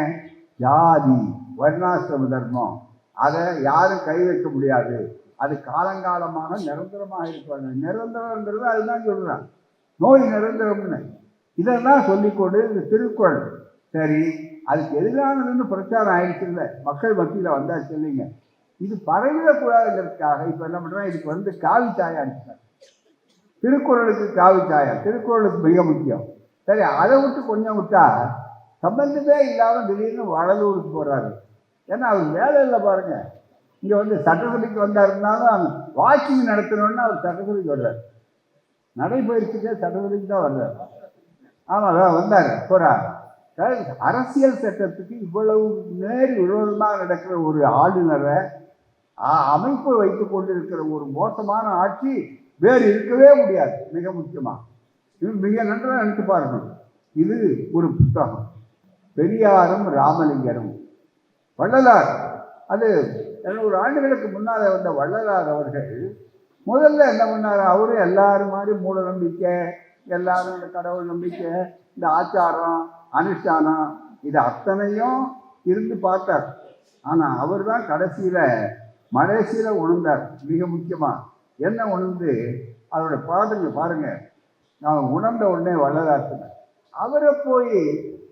ஜாதி, வர்ணாசிரம தர்மம். அதை யாரும் கை வைக்க முடியாது, அது காலங்காலமாக நிரந்தரமாக இருப்பாங்க. நிரந்தரங்கிறது அதுதான் சொல்கிறான், நோய் நிரந்தரம்னு. இதெல்லாம் சொல்லிக்கொண்டு இந்த திருக்குறள் சரி, அதுக்கு எதிரானதுன்னு பிரச்சாரம் ஆயிடுச்சு இல்லை, மக்கள் மத்தியில் வந்தாச்சு இல்லைங்க. இது பரவிடக்கூடாதுங்கிறதுக்காக இப்போ என்ன பண்ணுறோம், இதுக்கு வந்து காவி சாயம் அடிச்சாங்க. திருக்குறளுக்கு காவி சாயம், திருக்குறளுக்கு மிக முக்கியம். சரி, அதை விட்டு கொஞ்சம் விட்டா சம்பந்தமே இல்லாமல் திடீர்னு வடலூருக்கு போகிறாரு. ஏன்னா அவர் வேலை இல்லை பாருங்க. இங்கே வந்து சட்டசபைக்கு வந்தாருன்னாலும் வாக்கிங் நடத்தணும்னா அவர் சட்டசபைக்கு வர்றார். நடைபயிற்சிக்கே சட்டசபைக்கு தான் வர்றார். ஆமாம், வந்தார் போகிறார். அரசியல் சட்டத்துக்கு இவ்வளவு நேர் விரோதமாக நடக்கிற ஒரு ஆளுநரை அமைப்பு வைத்து கொண்டிருக்கிற ஒரு மோசமான ஆட்சி வேறு இருக்கவே முடியாது. மிக முக்கியமாக இது மிக நன்றாக நினைத்து பாருங்கள். இது ஒரு புத்தகம், பெரியாரும் ராமலிங்கரும். வள்ளலார், அது 200 ஆண்டுகளுக்கு முன்னால் வந்த வள்ளலார் அவர்கள் முதல்ல என்ன பண்ணார், அவரும் எல்லாரும் மாதிரி மூட நம்பிக்கை, எல்லாரும் இந்த கடவுள் நம்பிக்கை, இந்த ஆச்சாரம் அனுஷ்டானம் இது அத்தனையும் இருந்து பார்த்தார். ஆனால் அவர் தான் மலேசியில் உணர்ந்தார். மிக முக்கியமாக என்ன உணர்ந்து அதோட பாருங்க, நான் உணர்ந்த உடனே வள்ளலார் சொன்னார். அவரை போய்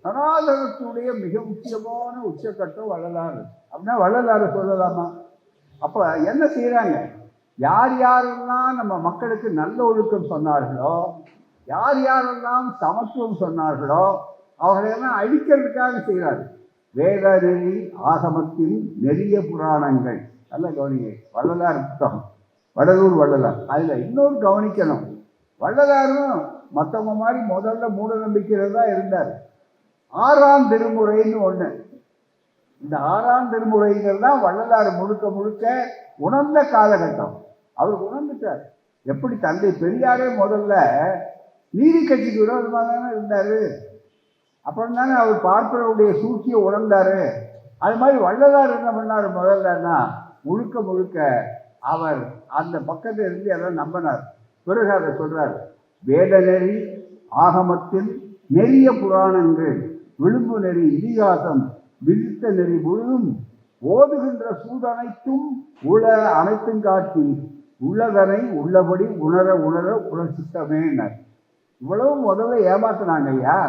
சனாதனத்துடைய மிக முக்கியமான உச்சக்கட்டம் வள்ளலார் அப்படின்னா வள்ளலாரை சொல்லலாமா? அப்போ என்ன செய்கிறாங்க, யாரெல்லாம் நம்ம மக்களுக்கு நல்ல ஒழுக்கம் சொன்னார்களோ, யாரெல்லாம் சமத்துவம் சொன்னார்களோ அவர்களெல்லாம் அழிக்கிறதுக்காக செய்கிறார். வேத நெறி ஆகமத்தின் நெறிய புராணங்கள், நல்ல கவனிங்க. வள்ளலார் புத்தகம், வடலூர் வள்ளலார். அதில் இன்னொரு கவனிக்கணும், வள்ளலாரும் மற்றவங்க மாதிரி முதல்ல மூட நம்பிக்கையில் தான் இருந்தார். 6ஆம் திருமுறைன்னு ஒன்று, இந்த 6ஆம் திருமுறைங்கிறது தான் வள்ளலார் முழுக்க உணர்ந்த காலகட்டம். அவர் உணர்ந்துட்டார். எப்படி தந்தை பெரியாரே முதல்ல நீதி கட்சிக்கு விரோதமாக தானே இருந்தார். அப்புறம் தானே அவர் பார்ப்பவருடைய சூழ்ச்சியை உணர்ந்தார். அது மாதிரி வள்ளலார் என்ன பண்ணார் முதல்லன்னா, முழுக்க அவர் அந்த பக்கத்தில் இருந்து எல்லாம் நம்பினார். பிறகு அதை சொல்றார், வேத நெறி ஆகமத்தில் நெறிய புராணங்கள், விழும்பு நெறி இதிகாசம், விதித்த நெறி முழுதும் ஓதுகின்ற சூதனைத்தும் அனைத்தும் காட்டி உள்ளதனை உள்ளபடி உணர புரட்சித்தமேனர். இவ்வளவு முதல்ல ஏமாத்தினாங்க ஐயா.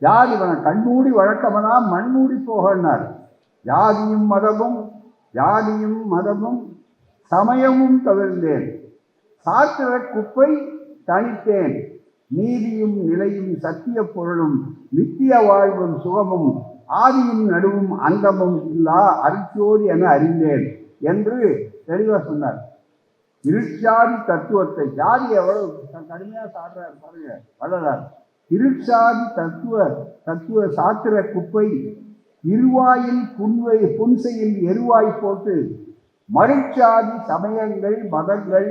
ஜாதி கண்மூடி வழக்கமனா மண்மூடி போகனார். ஜாதியும் மதமும் சமயமும் தவிர்ந்தேன், சாத்திர குப்பை தனித்தேன், நீதியும் நிலையும் சத்திய பொருளும் நித்திய வாழ்வும் சுகமும் ஆதியும் நடுவும் அந்தமும் இல்லா அரிச்சோடி என அறிந்தேன் என்று தெளிவாக சொன்னார். இருட்சாதி தத்துவத்தை, ஜாதி எவ்வளவு கடுமையாக சாடுறாரு பாருங்க வள்ளலார். இருட்சாதி தத்துவ சாத்திர குப்பை இருவாயில் புன்சையில் எருவாய் போட்டு மறுச்சாதி சமயங்கள் மதங்கள்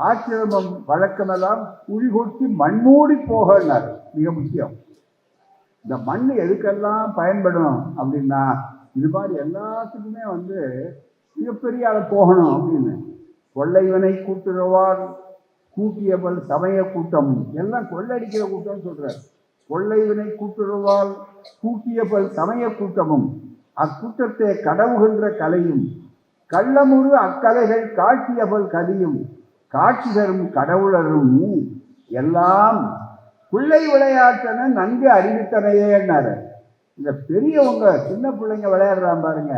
ஆச்சிரமம் வழக்கமெல்லாம் குழிகொட்டி மண்மூடி போகனார். மிக முக்கியம். இந்த மண் எதுக்கெல்லாம் பயன்படும் அப்படின்னா, இது மாதிரி எல்லாத்துக்குமே வந்து மிகப்பெரிய ஆள போகணும் அப்படின்னு. கொள்ளைவனை கூட்டுறவார் கூட்டியவள் சமய கூட்டம், எல்லாம் கொள்ளடிக்கிற கூட்டம் சொல்றார். கொள்ளைவினை கூட்டுறவால் கூட்டியவள் சமய கூட்டமும் அக்கூட்டத்தை கடவுகின்ற கலையும் கள்ளமுறு அக்கலைகள் காட்டியவள் கதியும் காட்சி தரும் கடவுளரும் எல்லாம் பிள்ளை விளையாட்டன நன்கு அறிவித்தனையேன்னாரு. இந்த பெரியவங்க சின்ன பிள்ளைங்க விளையாடுறான் பாருங்க,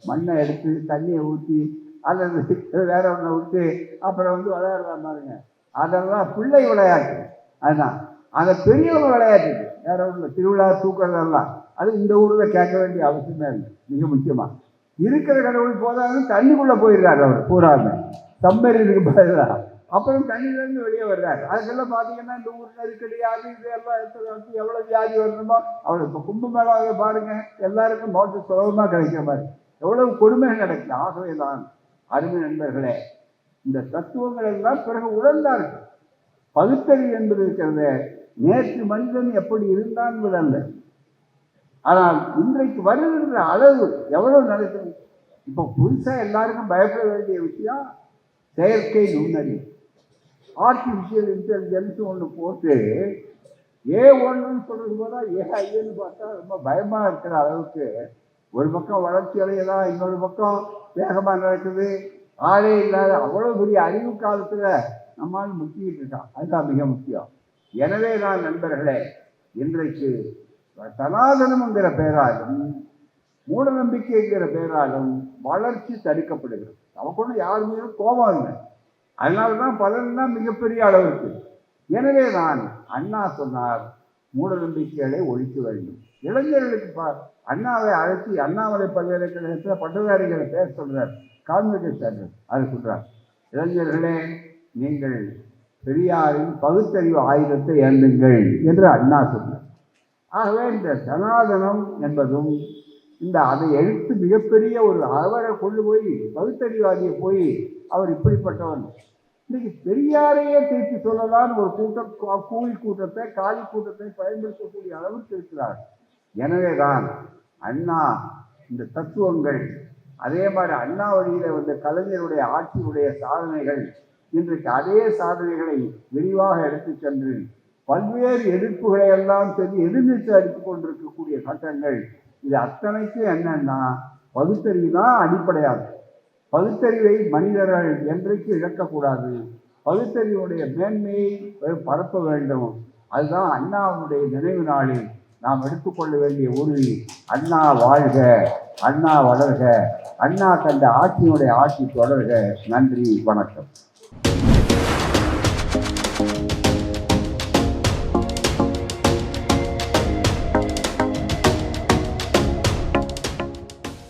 மண்ணை எடுத்து தண்ணியை ஊற்றி அல்லது வேற ஒன்றை விட்டு அப்புறம் வந்து விளையாடுறான் பாருங்க, அதெல்லாம் பிள்ளை விளையாட்டு. அதுதான் அதை பெரியவங்க விளையாட்டு. வேற ஒன்று திருவிழா தூக்கிறதெல்லாம் அது இந்த ஊரில் கேட்க வேண்டிய அவசியமே இல்லை. மிக முக்கியமாக இருக்கிற கடவுள் போதாலும் தண்ணிக்குள்ளே போயிடுறாரு அவர் பூராமே, தம்பருக்கு பதிலாக. அப்புறம் தண்ணியிலேருந்து வெளியே வர்றாரு. அதுக்கெல்லாம் பார்த்தீங்கன்னா இந்த ஊர் நெருக்கடி அது இது எல்லாம் எடுத்து எவ்வளோ வியாதி வரணுமோ அவ்வளோ. இப்போ கும்பமேளாவை பாருங்க, எல்லாருக்கும் மோட்டர் சுலபமாக கிடைக்கிற மாதிரி எவ்வளவு கொடுமைகள் நடக்குது. ஆகவே தான் அருமை நண்பர்களே, இந்த தத்துவங்கள் எல்லாம் பிறகு உணர்ந்தார்கள். பகுத்தறிவு என்பது இருக்கிறத நேற்று மனிதன் எப்படி இருந்தான் என்பதல்ல, ஆனால் இன்றைக்கு வருகின்ற அளவு எவ்வளவு நடக்குது. இப்போ புதுசாக எல்லாருக்கும் பயப்பட வேண்டிய விஷயம் செயற்கை நுண்ணறிவு, ஆர்டிஃபிஷியல் இன்டெலிஜென்ஸ் ஒன்று போட்டு A1ன்னு சொல்றது போதா AI பார்த்தா ரொம்ப பயமாக இருக்கிற அளவுக்கு ஒரு பக்கம் வளர்ச்சி அடையலாம், இன்னொரு பக்கம் வேகமாக நடக்குது. ஆளே இல்லாத அவ்வளோ பெரிய அறிவு காலத்தில் நம்மால் முக்கிக்கிட்டு இருக்கான். அதுதான் மிக முக்கியம். எனவே தான் நண்பர்களே, இன்றைக்கு சனாதனம்ங்கிற பெயராலும் மூட நம்பிக்கைங்கிற பேராலும் வளர்ச்சி தடுக்கப்படுகிறது. நமக்கு ஒன்றும் யார் மீதும் கோபம் இல்லை, அதனால தான் பலன்தான் மிகப்பெரிய அளவுக்கு. எனவே தான் அண்ணா சொன்னார், மூட நம்பிக்கைகளை ஒழிக்க வேண்டும். இளைஞர்களுக்கு அண்ணாவை அழைச்சி அண்ணாமலை பல்கலைக்கழகத்தில் பட்டதாரிகளை பேச சொல்றார், கான்வெகேஷன். அது சொல்றார், இளைஞர்களே, நீங்கள் பெரியாரின் பகுத்தறிவு ஆயுதத்தை ஏந்துங்கள் என்று அண்ணா சொன்னார். ஆகவே இந்த சனாதனம் என்பதும் அதை எடுத்து மிகப்பெரிய ஒரு அவரை கொண்டு போய் பகுத்தறிவாதியை போய் அவர் இப்படிப்பட்டவன், இன்னைக்கு பெரியாரையே திருப்பி சொல்லலான்னு ஒரு கூட்டம் கூலி கூட்டத்தை காலி கூட்டத்தை பயன்படுத்தக்கூடிய அளவுக்கு இருக்கிறார். எனவேதான் அண்ணா இந்த தத்துவங்கள், அதே மாதிரி அண்ணா வழியில் வந்த கலைஞருடைய ஆட்சியுடைய சாதனைகள், இன்றைக்கு அதே சாதனைகளை விரிவாக எடுத்து சென்று பல்வேறு எதிர்ப்புகளை எல்லாம் சொல்லி எதிர்நீச்சு அடித்துக் கொண்டிருக்கக்கூடிய சட்டங்கள், இது அத்தனைக்கும் என்னன்னா பகுத்தறிவு தான் அடிப்படையாகும். பகுத்தறிவை மனிதர்கள் என்றைக்கு இழக்கக்கூடாது, பகுத்தறிவுடைய மேன்மையை பரப்ப வேண்டும். அதுதான் அண்ணாவுடைய நினைவு நாளில் நாம் எடுத்துக்கொள்ள வேண்டிய உறுதி. அண்ணா வாழ்க, அண்ணா வளர்க, அண்ணா கண்ட ஆட்சியினுடைய ஆட்சி தொடர்க. நன்றி, வணக்கம்.